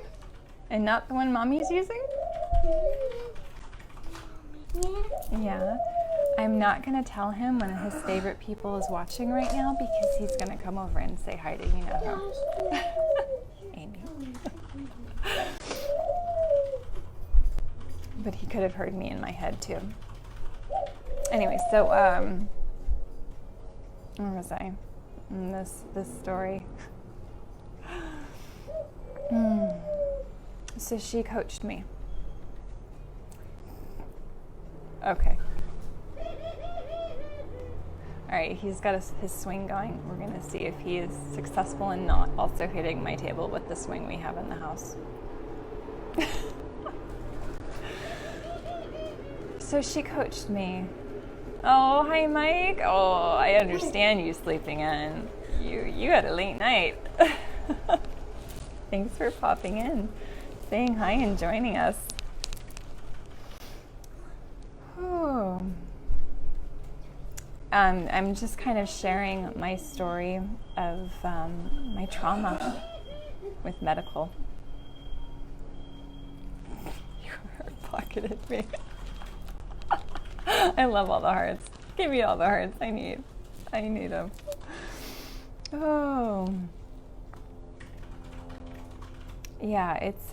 And not the one Mommy's using? Yes. Yeah. I'm not going to tell him one of his favorite people is watching right now, because he's going to come over and say hi to who. Amy. But he could have heard me in my head too. Anyway, so where was I in this story? So she coached me. Okay. All right, he's got his swing going. We're going to see if he is successful in not also hitting my table with the swing we have in the house. So she coached me. Oh, hi, Mike. Oh, I understand you sleeping in. You had a late night. Thanks for popping in, saying hi and joining us. Oh. I'm just kind of sharing my story of my trauma with medical. You pocketed me. I love all the hearts. Give me all the hearts I need. I need them. Oh. Yeah, it's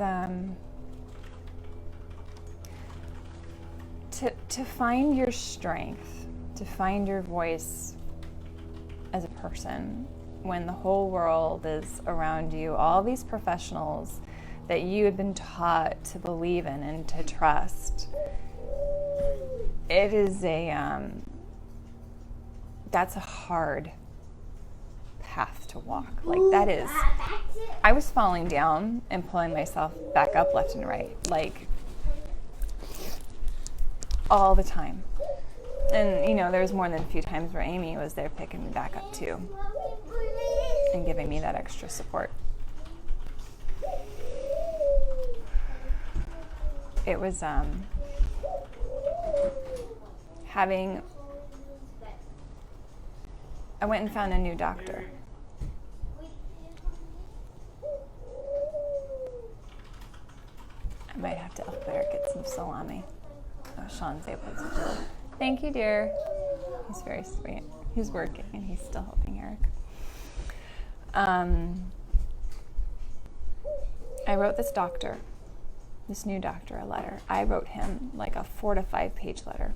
to find your strength, to find your voice as a person when the whole world is around you, all these professionals that you have been taught to believe in and to trust. It is that's a hard path to walk. Like, that is, I was falling down and pulling myself back up left and right, like all the time. And, you know, there was more than a few times where Amy was there picking me back up too and giving me that extra support. It was I went and found a new doctor I might have to help Eric get some salami. Oh, Sean's able to do it. Thank you, dear. He's very sweet. He's working and he's still helping Eric. I wrote this new doctor, a letter. I wrote him like a 4 to 5 page letter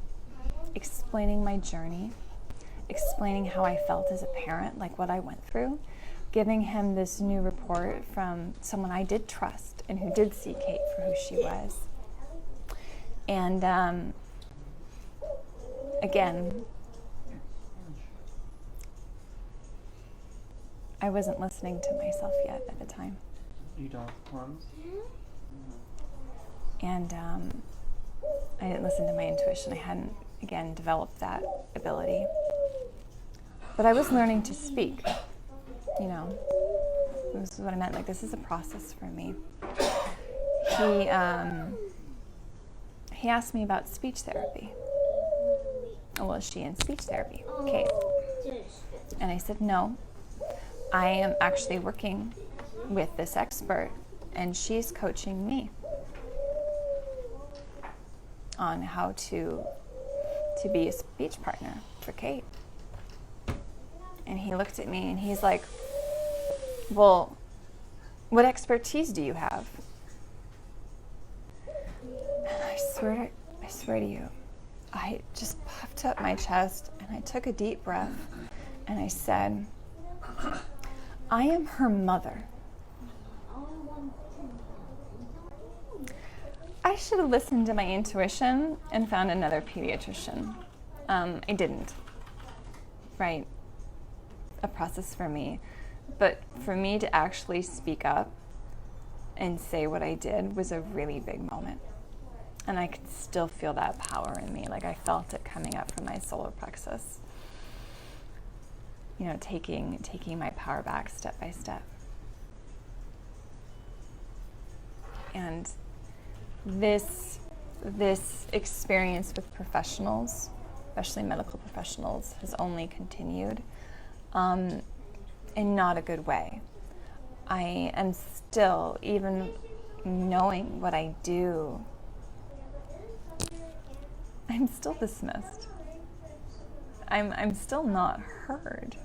explaining my journey, explaining how I felt as a parent, like what I went through, giving him this new report from someone I did trust and who did see Kate for who she was. And again, I wasn't listening to myself yet at the time. You don't plums? And I didn't listen to my intuition. I hadn't, again, developed that ability. But I was learning to speak, you know. This is what I meant, like this is a process for me. He asked me about speech therapy. Well, is she in speech therapy? Kate. And I said, no. I am actually working with this expert, and she's coaching me on how to be a speech partner for Kate. And he looked at me and he's like, well, what expertise do you have? And I swear to you, I just puffed up my chest and I took a deep breath and I said, I am her mother. I should have listened to my intuition and found another pediatrician. I didn't. Right? A process for me. But for me to actually speak up and say what I did was a really big moment. And I could still feel that power in me. Like I felt it coming up from my solar plexus. You know, taking my power back step by step. And this experience with professionals, especially medical professionals, has only continued in not a good way. I am still, even knowing what I do, I'm still dismissed. I'm still not heard.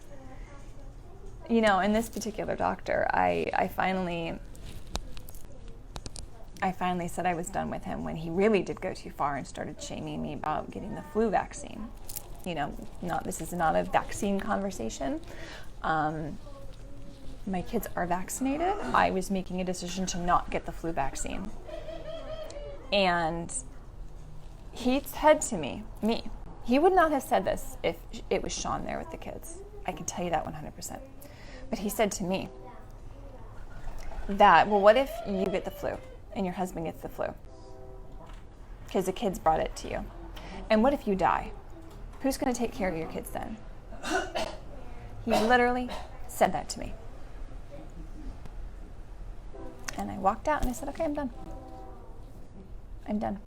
You know, in this particular doctor, I finally said I was done with him when he really did go too far and started shaming me about getting the flu vaccine. You know, this is not a vaccine conversation. My kids are vaccinated. I was making a decision to not get the flu vaccine. And he said to me, he would not have said this if it was Sean there with the kids. I can tell you that 100%. But he said to me that, well, what if you get the flu and your husband gets the flu? Because the kids brought it to you. And what if you die? Who's going to take care of your kids then? He literally said that to me. And I walked out and I said, okay, I'm done. I'm done.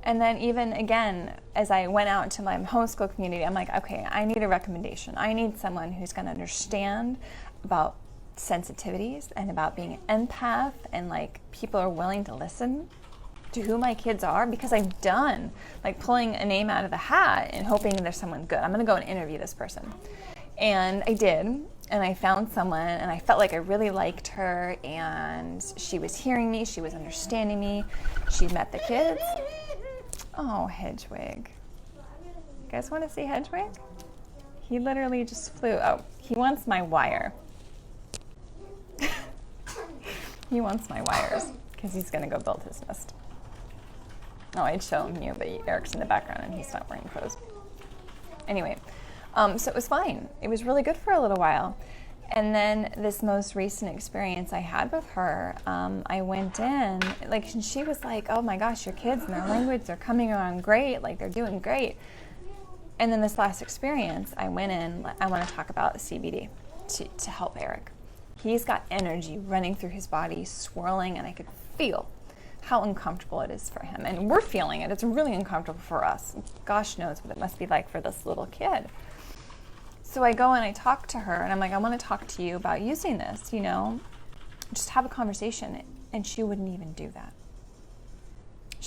And then even again, as I went out into my homeschool community, I'm like, okay, I need a recommendation. I need someone who's going to understand about sensitivities and about being an empath, and like people are willing to listen to who my kids are, because I'm done like pulling a name out of the hat and hoping there's someone good. I'm going to go and interview this person. And I did, and I found someone, and I felt like I really liked her, and she was hearing me, she was understanding me, she met the kids. Oh, Hedwig. You guys want to see Hedwig? He literally just flew. Oh, he wants my wire. He wants my wires because he's going to go build his nest. Oh, I'd show him you, but Eric's in the background and he's not wearing clothes. Anyway, so it was fine. It was really good for a little while. And then this most recent experience I had with her, I went in, like, and she was like, oh my gosh, your kids and their language, they're coming around great, like they're doing great. And then this last experience, I went in, I want to talk about the CBD to help Eric. He's got energy running through his body, swirling, and I could feel how uncomfortable it is for him. And we're feeling it. It's really uncomfortable for us. Gosh knows what it must be like for this little kid. So I go and I talk to her, and I'm like, I want to talk to you about using this, you know, just have a conversation. And she wouldn't even do that.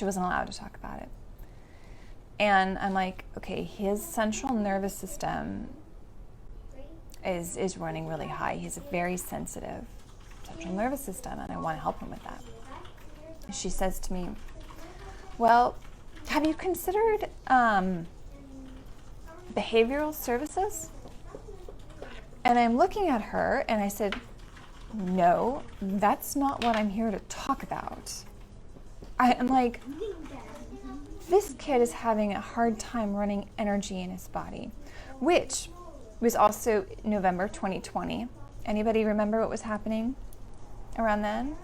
She wasn't allowed to talk about it. And I'm like, okay, his central nervous system is running really high. He's a very sensitive central nervous system, and I want to help him with that. And she says to me, well, have you considered behavioral services? And I'm looking at her and I said, no, that's not what I'm here to talk about. I'm like, this kid is having a hard time running energy in his body, which was also November 2020. Anybody remember what was happening around then?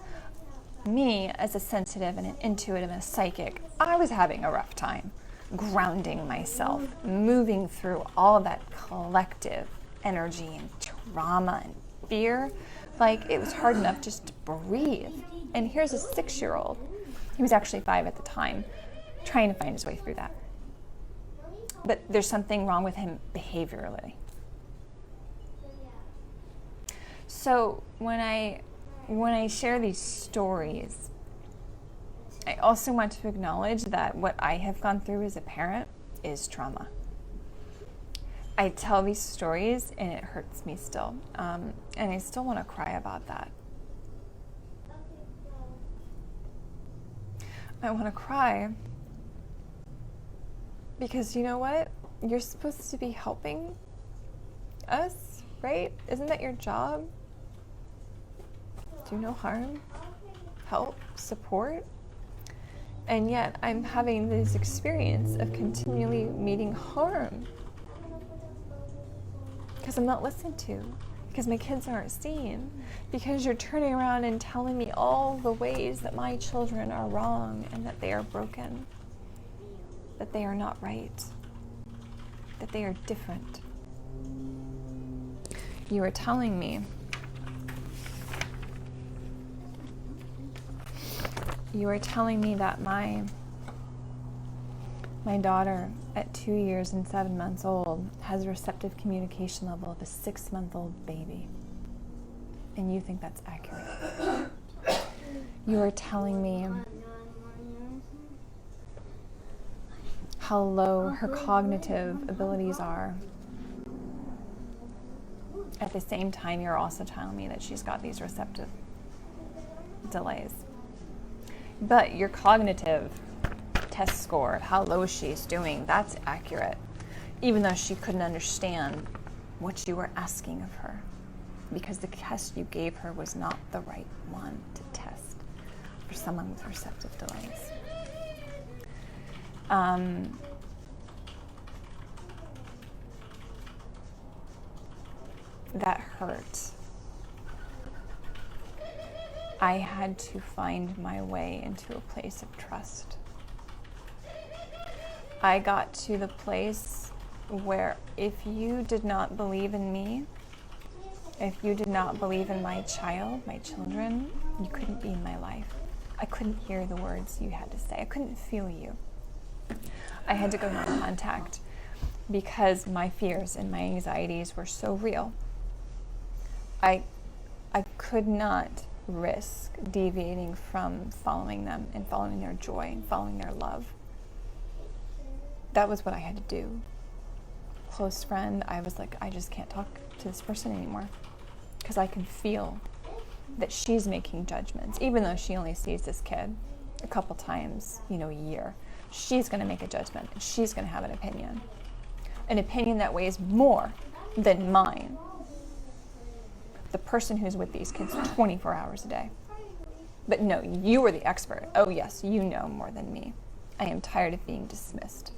Me, as a sensitive and an intuitive and a psychic, I was having a rough time grounding myself, moving through all that collective energy and trauma and fear. Like, it was hard enough just to breathe. And here's a 6-year-old, he was actually 5 at the time, trying to find his way through that. But there's something wrong with him behaviorally. So when I share these stories, I also want to acknowledge that what I have gone through as a parent is trauma. I tell these stories and it hurts me still. And I still want to cry about that. I want to cry because you know what? You're supposed to be helping us, right? Isn't that your job? Do no harm, help, support. And yet I'm having this experience of continually meeting harm because I'm not listened to, because my kids aren't seen, because you're turning around and telling me all the ways that my children are wrong and that they are broken, that they are not right, that they are different. You are telling me that my daughter at 2 years and 7 months old has a receptive communication level of a 6-month-old baby. And you think that's accurate. You are telling me how low her cognitive abilities are. At the same time, you're also telling me that she's got these receptive delays. But your cognitive test score, how low she's doing, that's accurate, even though she couldn't understand what you were asking of her, because the test you gave her was not the right one to test for someone with receptive delays. That hurt. I had to find my way into a place of trust. I got to the place where if you did not believe in me, if you did not believe in my child, my children, you couldn't be in my life. I couldn't hear the words you had to say. I couldn't feel you. I had to go non-contact because my fears and my anxieties were so real. I could not risk deviating from following them and following their joy and following their love. That was what I had to do. Close friend, I was like, I just can't talk to this person anymore because I can feel that she's making judgments, even though she only sees this kid a couple times, a year. She's going to make a judgment and she's going to have an opinion that weighs more than mine. The person who's with these kids 24 hours a day. But no, you are the expert. Oh yes, you know more than me. I am tired of being dismissed.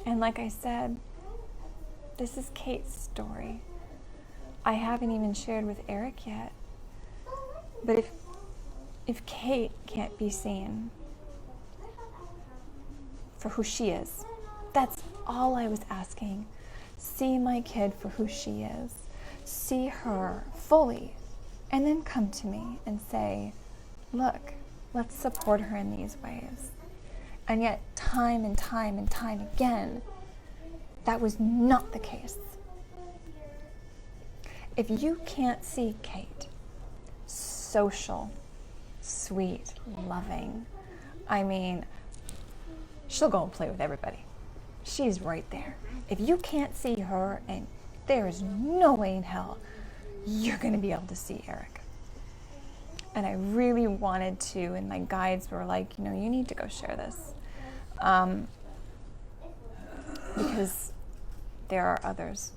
And like I said, this is Kate's story. I haven't even shared with Eric yet. But if Kate can't be seen for who she is, that's all I was asking. See my kid for who she is. See her fully. And then come to me and say, look, let's support her in these ways. And yet, time and time and time again, that was not the case. If you can't see Kate, social, sweet, loving, I mean, she'll go and play with everybody. She's right there. If you can't see her, and there is no way in hell you're going to be able to see Eric. And I really wanted to, and my guides were like, you know, you need to go share this. Because there are others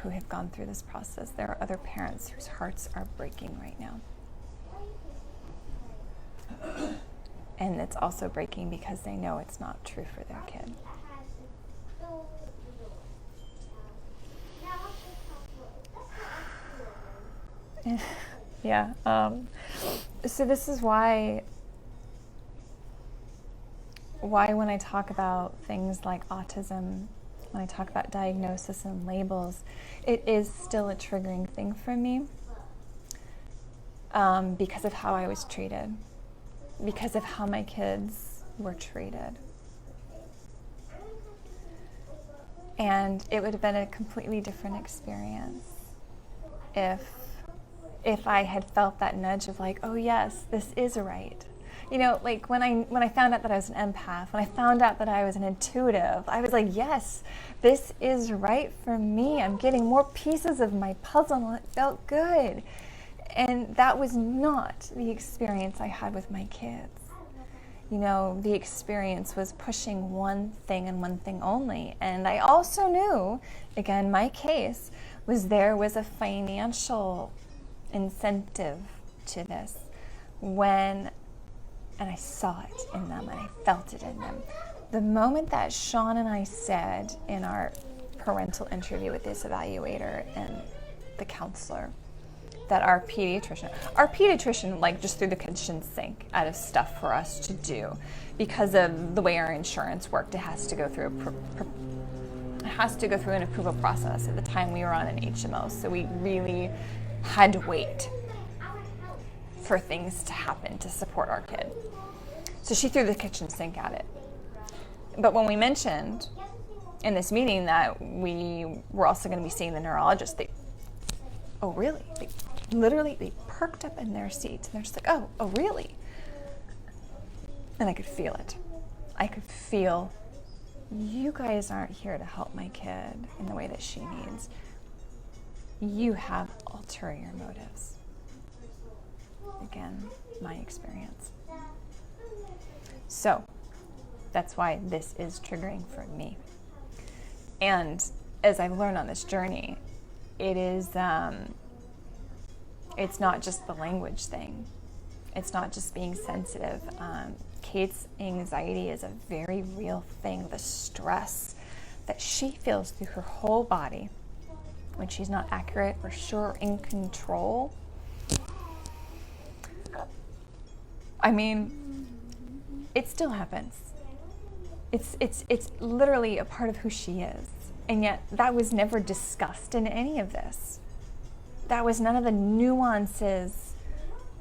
who have gone through this process. There are other parents whose hearts are breaking right now. And it's also breaking because they know it's not true for their kid. Yeah. So this is why when I talk about things like autism, when I talk about diagnosis and labels, it is still a triggering thing for me because of how I was treated, because of how my kids were treated. And it would have been a completely different experience if I had felt that nudge of like, oh yes, this is right. You know, like when I found out that I was an empath, when I found out that I was an intuitive, I was like, yes, this is right for me. I'm getting more pieces of my puzzle and it felt good. And that was not the experience I had with my kids. You know, the experience was pushing one thing and one thing only. And I also knew, again, my case was there was a financial incentive to this and I saw it in them and I felt it in them. The moment that Sean and I said in our parental interview with this evaluator and the counselor that our pediatrician like just threw the kitchen sink out of stuff for us to do because of the way our insurance worked. It has to go through an approval process. At the time we were on an HMO, so we really had to wait for things to happen to support our kid. So she threw the kitchen sink at it. But when we mentioned in this meeting that we were also going to be seeing the neurologist, they perked up in their seats and they're just like, oh, really? And I could feel it. I could feel, you guys aren't here to help my kid in the way that she needs. You have ulterior motives. Again, my experience. So that's why this is triggering for me. And as I've learned on this journey, it is, it's not just the language thing. It's not just being sensitive. Kate's anxiety is a very real thing. The stress that she feels through her whole body when she's not accurate or sure or in control. I mean, it still happens. It's literally a part of who she is. And yet that was never discussed in any of this. That was none of the nuances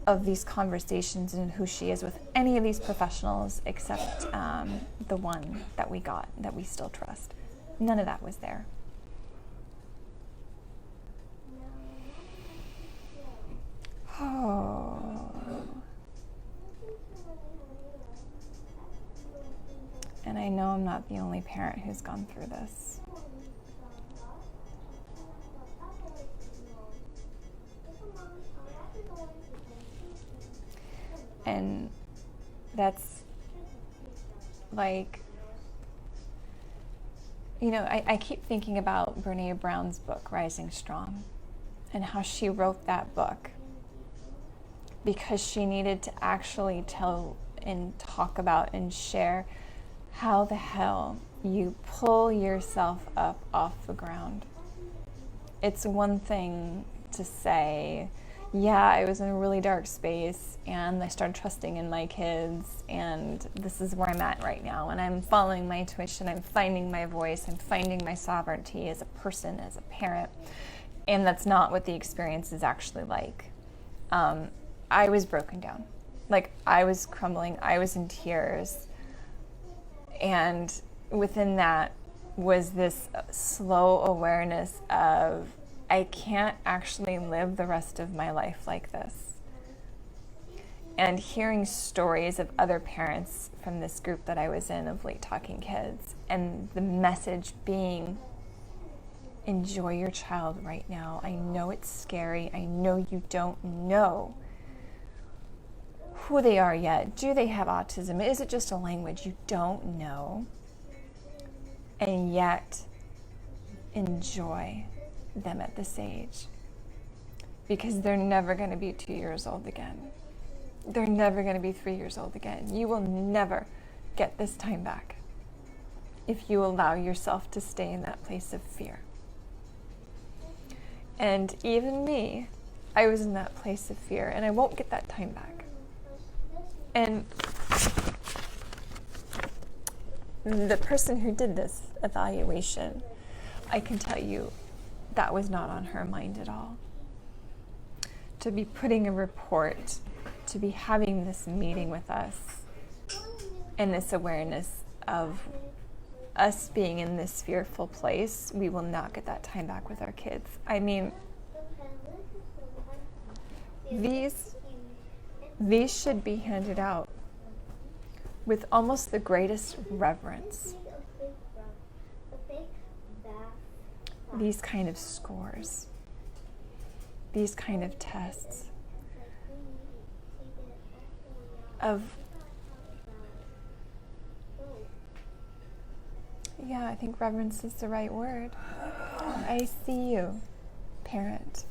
of these conversations and who she is with any of these professionals except the one that we got, that we still trust. None of that was there. Oh. And I know I'm not the only parent who's gone through this. And that's like, you know, I keep thinking about Brene Brown's book, Rising Strong, and how she wrote that book because she needed to actually tell and talk about and share how the hell you pull yourself up off the ground. It's one thing to say, yeah, I was in a really dark space and I started trusting in my kids and this is where I'm at right now and I'm following my intuition, I'm finding my voice, I'm finding my sovereignty as a person, as a parent. And that's not what the experience is actually like. I was broken down. Like, I was crumbling, I was in tears. And within that, was this slow awareness of, I can't actually live the rest of my life like this. And hearing stories of other parents from this group that I was in of late talking kids, and the message being, enjoy your child right now. I know it's scary. I know you don't know who they are yet. Do they have autism? Is it just a language? You don't know. And yet, enjoy them at this age. Because they're never going to be 2 years old again. They're never going to be 3 years old again. You will never get this time back if you allow yourself to stay in that place of fear. And even me, I was in that place of fear, and I won't get that time back. And the person who did this evaluation, I can tell you, that was not on her mind at all. To be putting a report, to be having this meeting with us, and this awareness of us being in this fearful place, we will not get that time back with our kids. I mean, these should be handed out with almost the greatest reverence. These kind of scores, these kind of tests of, yeah, I think reverence is the right word. I see you, parent.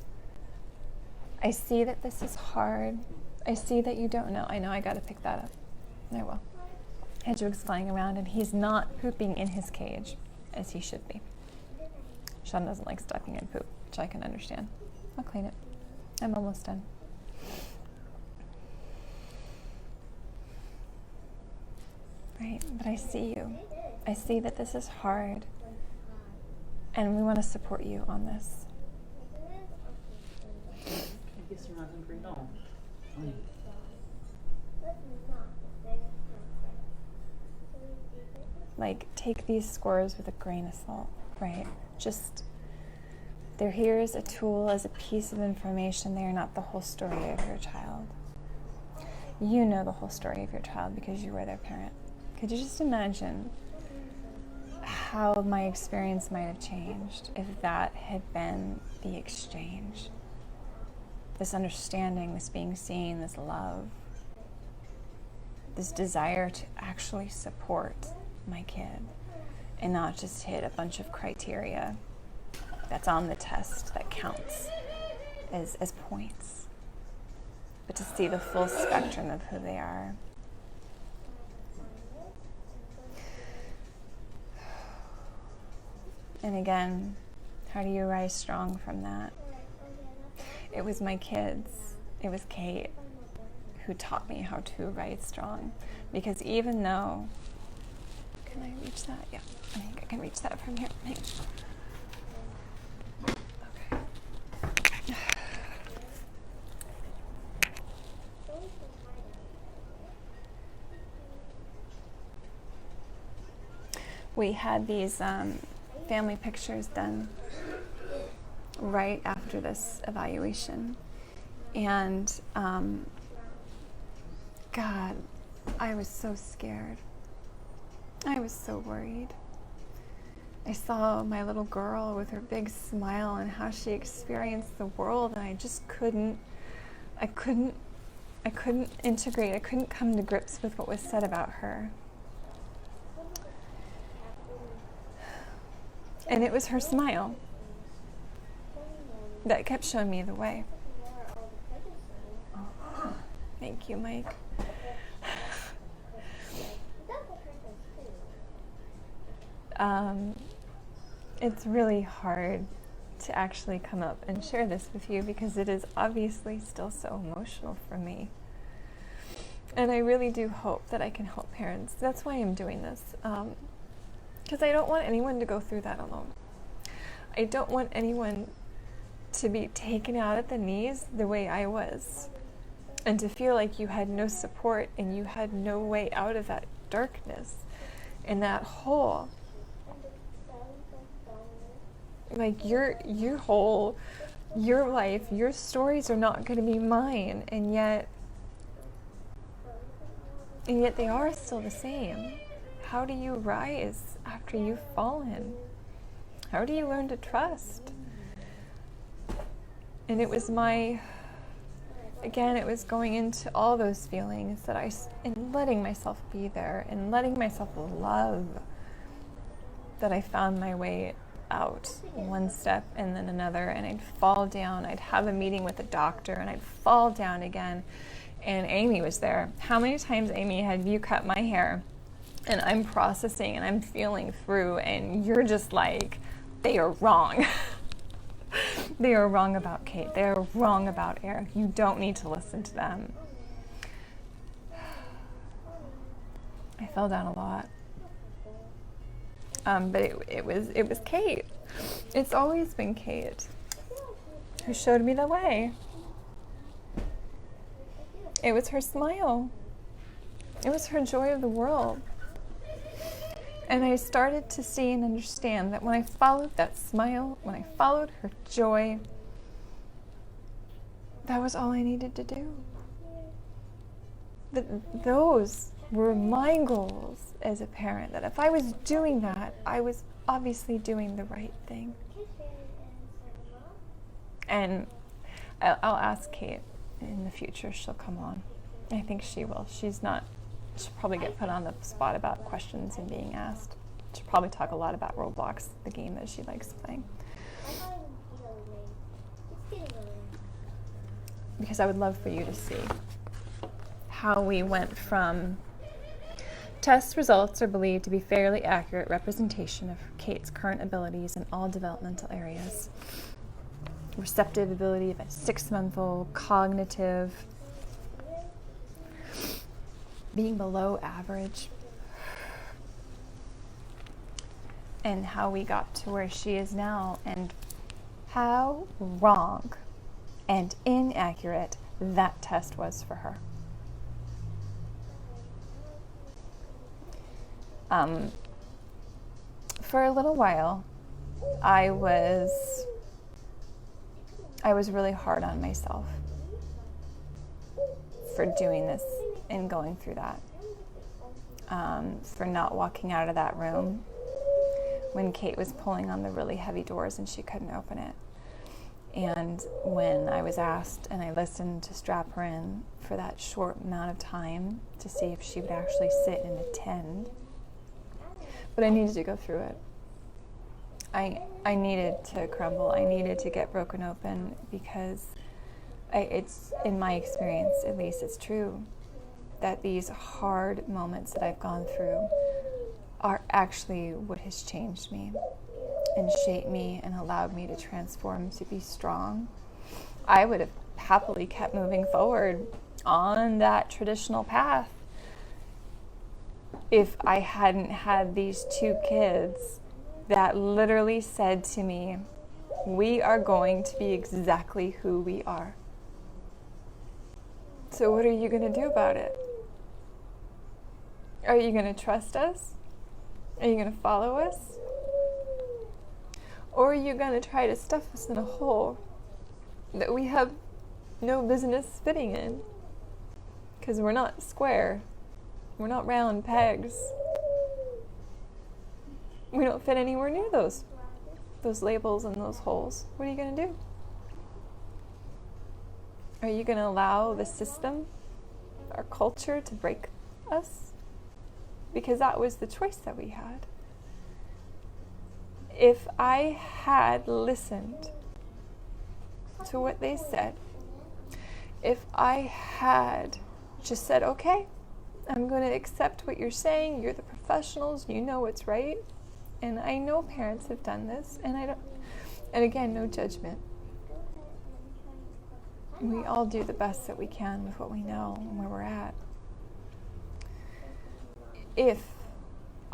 I see that this is hard. I see that you don't know. I know I got to pick that up. I will. Hedgehog's flying around, and he's not pooping in his cage, as he should be. Sean doesn't like stepping in poop, which I can understand. I'll clean it. I'm almost done. Right, but I see you. I see that this is hard, and we want to support you on this. I guess you're not hungry at all. Like, take these scores with a grain of salt, right? Just, they're here as a tool, as a piece of information. They are not the whole story of your child. You know the whole story of your child because you were their parent. Could you just imagine how my experience might have changed if that had been the exchange? This understanding, this being seen, this love, this desire to actually support my kid and not just hit a bunch of criteria that's on the test that counts as points, but to see the full spectrum of who they are. And again, how do you rise strong from that? It was my kids, it was Kate, who taught me how to rise strong. Because even though, can I reach that? Yeah, I think I can reach that from here. Thanks. Okay. We had these family pictures done right after this evaluation. And God, I was so scared. I was so worried. I saw my little girl with her big smile and how she experienced the world, and I just couldn't integrate, I couldn't come to grips with what was said about her. And it was her smile that kept showing me the way. Thank you, Mike. It's really hard to actually come up and share this with you because it is obviously still so emotional for me. And I really do hope that I can help parents. That's why I'm doing this. Because I don't want anyone to go through that alone. I don't want anyone to be taken out at the knees the way I was, and to feel like you had no support and you had no way out of that darkness and that hole. Like your life, your stories are not going to be mine, and yet they are still the same. How do you rise after you've fallen? How do you learn to trust? And it was it was going into all those feelings and letting myself be there and letting myself love, that I found my way out one step and then another, and I'd fall down. I'd have a meeting with a doctor and I'd fall down again, and Amy was there. How many times, Amy, have you cut my hair and I'm processing and I'm feeling through, and you're just like, they are wrong. They are wrong about Kate. They are wrong about Eric. You don't need to listen to them. I fell down a lot. But it was Kate. It's always been Kate who showed me the way. It was her smile. It was her joy of the world. And I started to see and understand that when I followed that smile, when I followed her joy, that was all I needed to do. Those were my goals as a parent, that if I was doing that, I was obviously doing the right thing. And I'll ask Kate in the future. She'll come on. I think she will. She'll probably get put on the spot about questions and being asked. She'll probably talk a lot about Roblox, the game that she likes playing. Because I would love for you to see how we went from test results are believed to be fairly accurate representation of Kate's current abilities in all developmental areas. Receptive ability of a 6-month-old, cognitive, being below average, and how we got to where she is now, and how wrong and inaccurate that test was for her. For a little while, I was really hard on myself for doing this and going through that, for not walking out of that room when Kate was pulling on the really heavy doors and she couldn't open it. And when I was asked and I listened to strap her in for that short amount of time to see if she would actually sit and attend, but I needed to go through it. I needed to crumble. I needed to get broken open, because it's, in my experience at least, it's true that these hard moments that I've gone through are actually what has changed me and shaped me and allowed me to transform to be strong. I would have happily kept moving forward on that traditional path if I hadn't had these 2 kids that literally said to me, we are going to be exactly who we are. So what are you going to do about it? Are you going to trust us? Are you going to follow us? Or are you going to try to stuff us in a hole that we have no business fitting in? Because we're not square. We're not round pegs. We don't fit anywhere near those labels and those holes. What are you going to do? Are you going to allow the system, our culture, to break us? Because that was the choice that we had. If I had listened to what they said, if I had just said, okay, I'm going to accept what you're saying, you're the professionals, you know what's right, and I know parents have done this, and again, no judgment. We all do the best that we can with what we know and where we're at. If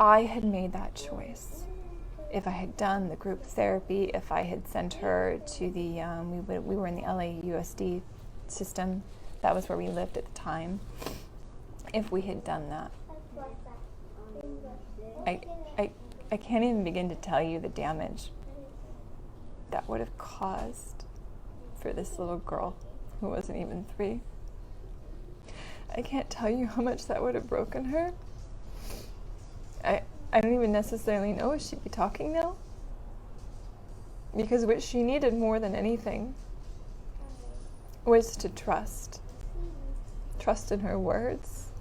I had made that choice, if I had done the group therapy, if I had sent her to the, we were in the LAUSD system, that was where we lived at the time. If we had done that, I can't even begin to tell you the damage that would have caused for this little girl who wasn't even 3. I can't tell you how much that would have broken her. I don't even necessarily know if she'd be talking now. Because what she needed more than anything was to trust. Trust in her words.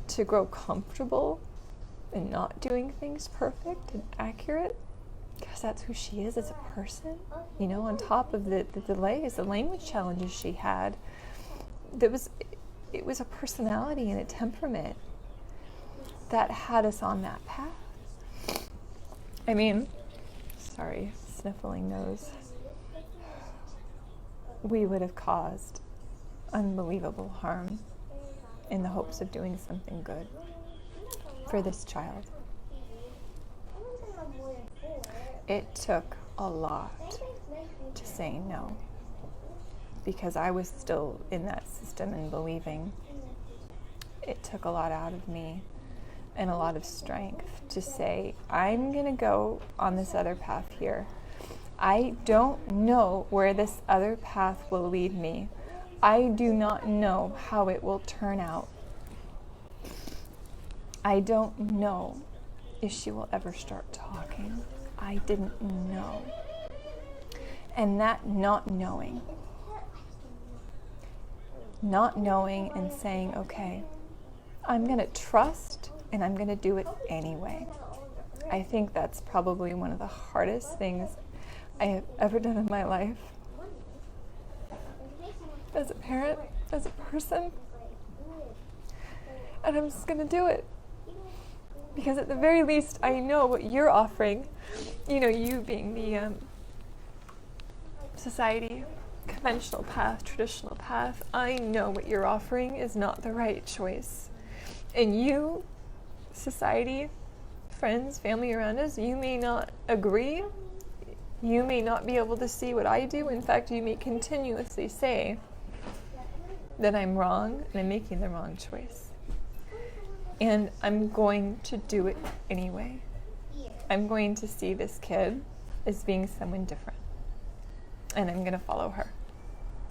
To grow comfortable in not doing things perfect and accurate. Because that's who she is as a person. You know, on top of the delays, the language challenges she had, it was a personality and a temperament that had us on that path. I mean, sorry, sniffling nose. We would have caused unbelievable harm in the hopes of doing something good for this child. It took a lot to say no, because I was still in that system and believing. It took a lot out of me and a lot of strength to say, I'm going to go on this other path here. I don't know where this other path will lead me. I do not know how it will turn out. I don't know if she will ever start talking. I didn't know. And that not knowing and saying, okay, I'm going to trust and I'm going to do it anyway. I think that's probably one of the hardest things I have ever done in my life. As a parent, as a person. And I'm just going to do it. Because at the very least, I know what you're offering. You know, you being the society, conventional path, traditional path. I know what you're offering is not the right choice. And you, society, friends, family around us, you may not agree. You may not be able to see what I do. In fact, you may continuously say that I'm wrong and I'm making the wrong choice. And I'm going to do it anyway. I'm going to see this kid as being someone different. And I'm going to follow her.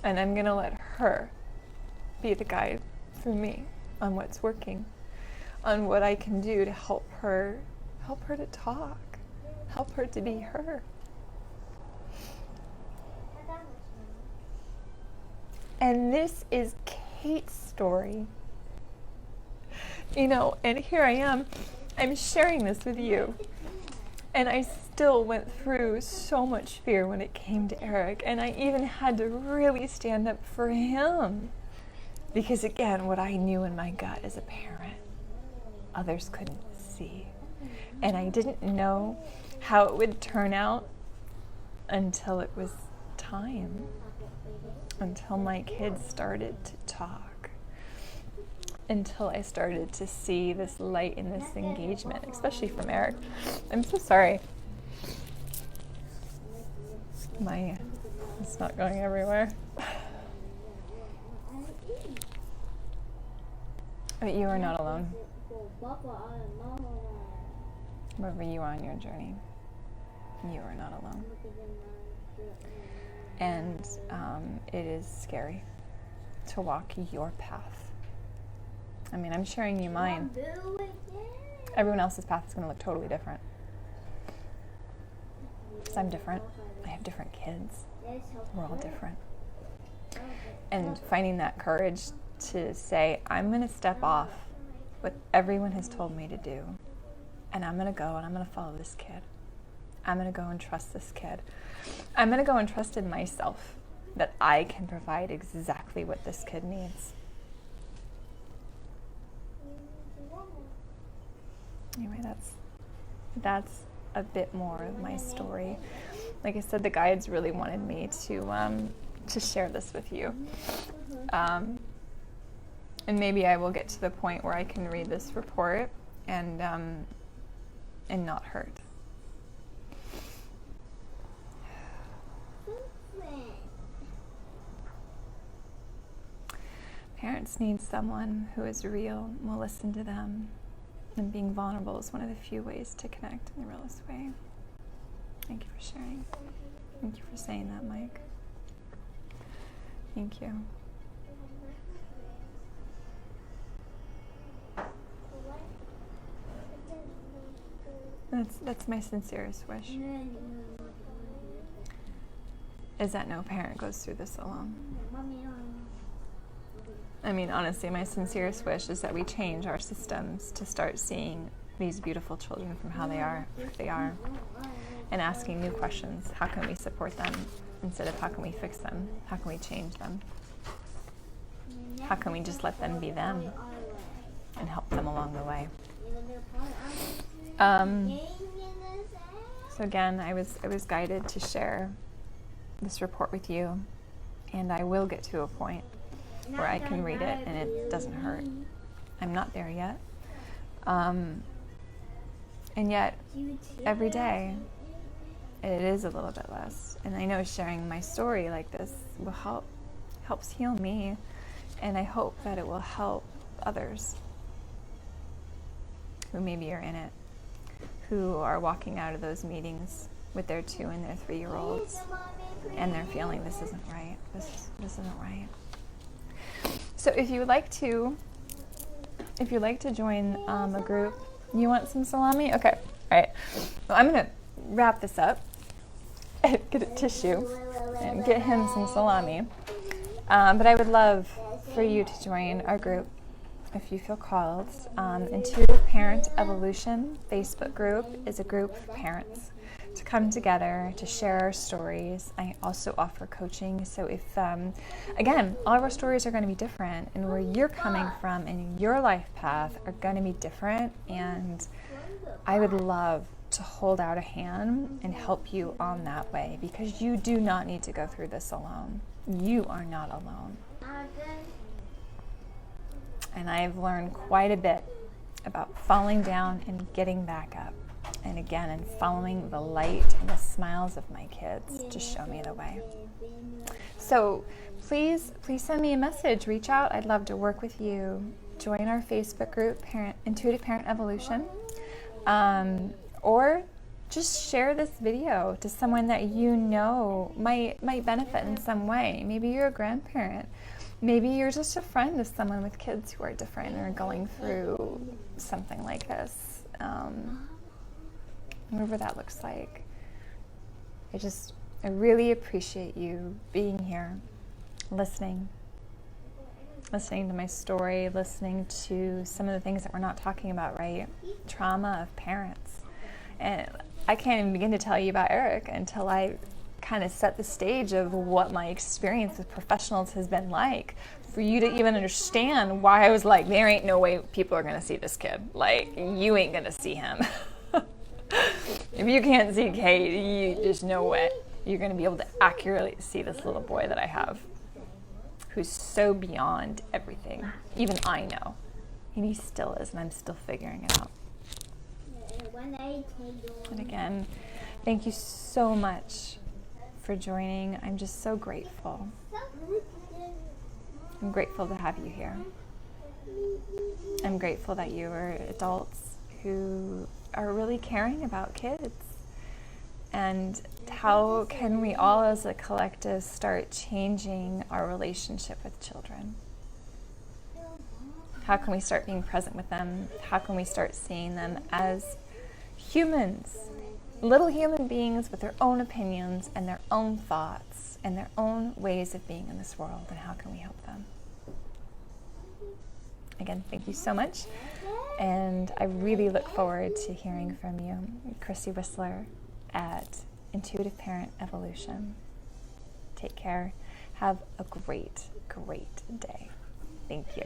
And I'm going to let her be the guide for me on what's working, on what I can do to help her to talk, help her to be her. And this is Kate's story. You know, and here I am, I'm sharing this with you. And I still went through so much fear when it came to Eric. And I even had to really stand up for him. Because again, what I knew in my gut as a parent, others couldn't see. And I didn't know how it would turn out until it was time. Until my kids started to talk. Until I started to see this light in this engagement, especially from Eric. I'm so sorry. It's not going everywhere. But you are not alone. Wherever you are on your journey, you are not alone. And it is scary to walk your path. I mean, I'm sharing you mine. Everyone else's path is going to look totally different. Because I'm different. I have different kids. We're all different. And finding that courage to say, I'm going to step off what everyone has told me to do. And I'm going to go and I'm going to follow this kid. I'm going to go and trust this kid. I'm going to go and trust in myself that I can provide exactly what this kid needs. Anyway, that's a bit more of my story. Like I said, the guides really wanted me to share this with you. And maybe I will get to the point where I can read this report and not hurt. Parents need someone who is real and will listen to them. And being vulnerable is one of the few ways to connect in the realest way. Thank you for sharing. Thank you for saying that, Mike. Thank you. That's my sincerest wish, is that no parent goes through this alone. I mean, honestly, my sincerest wish is that we change our systems to start seeing these beautiful children from how they are, and asking new questions. How can we support them instead of how can we fix them? How can we change them? How can we just let them be them and help them along the way? So again, I was guided to share this report with you, and I will get to a point where I can read it and it doesn't hurt. I'm not there yet. And yet, every day, it is a little bit less. And I know sharing my story like this will helps heal me, and I hope that it will help others who maybe are in it, who are walking out of those meetings with their 2 and their 3-year-olds, and they're feeling this isn't right. This isn't right. So if you would like to join a group, you want some salami? Okay, all right. Well, I'm gonna wrap this up, get a tissue, and get him some salami. But I would love for you to join our group if you feel called. Intuitive Parent Evolution Facebook group is a group of parents to come together to share our stories. I also offer coaching. So if, again, all of our stories are going to be different, and where you're coming from and your life path are going to be different, and I would love to hold out a hand and help you on that way, because you do not need to go through this alone. You are not alone. And I've learned quite a bit about falling down and getting back up. And again, and following the light and the smiles of my kids to show me the way. So please send me a message, reach out. I'd love to work with you. Join our Facebook group, Intuitive Parent Evolution. Or just share this video to someone that you know might benefit in some way. Maybe you're a grandparent. Maybe you're just a friend of someone with kids who are different or going through something like this. Whatever that looks like. I really appreciate you being here, listening to my story, listening to some of the things that we're not talking about, right? Trauma of parents. And I can't even begin to tell you about Eric until I kind of set the stage of what my experience with professionals has been like, for you to even understand why I was like, there ain't no way people are gonna see this kid. Like, you ain't gonna see him. If you can't see Kate, there's no way you're going to be able to accurately see this little boy that I have, who's so beyond everything. Even I know. And he still is, and I'm still figuring it out. And again, thank you so much for joining. I'm just so grateful. I'm grateful to have you here. I'm grateful that you are adults who are really caring about kids. And how can we all as a collective start changing our relationship with children? How can we start being present with them? How can we start seeing them as humans, little human beings with their own opinions and their own thoughts and their own ways of being in this world? And how can we help them? Again, thank you so much. And I really look forward to hearing from you. Chrissy Whistler at Intuitive Parent Evolution. Take care. Have a great, great day. Thank you.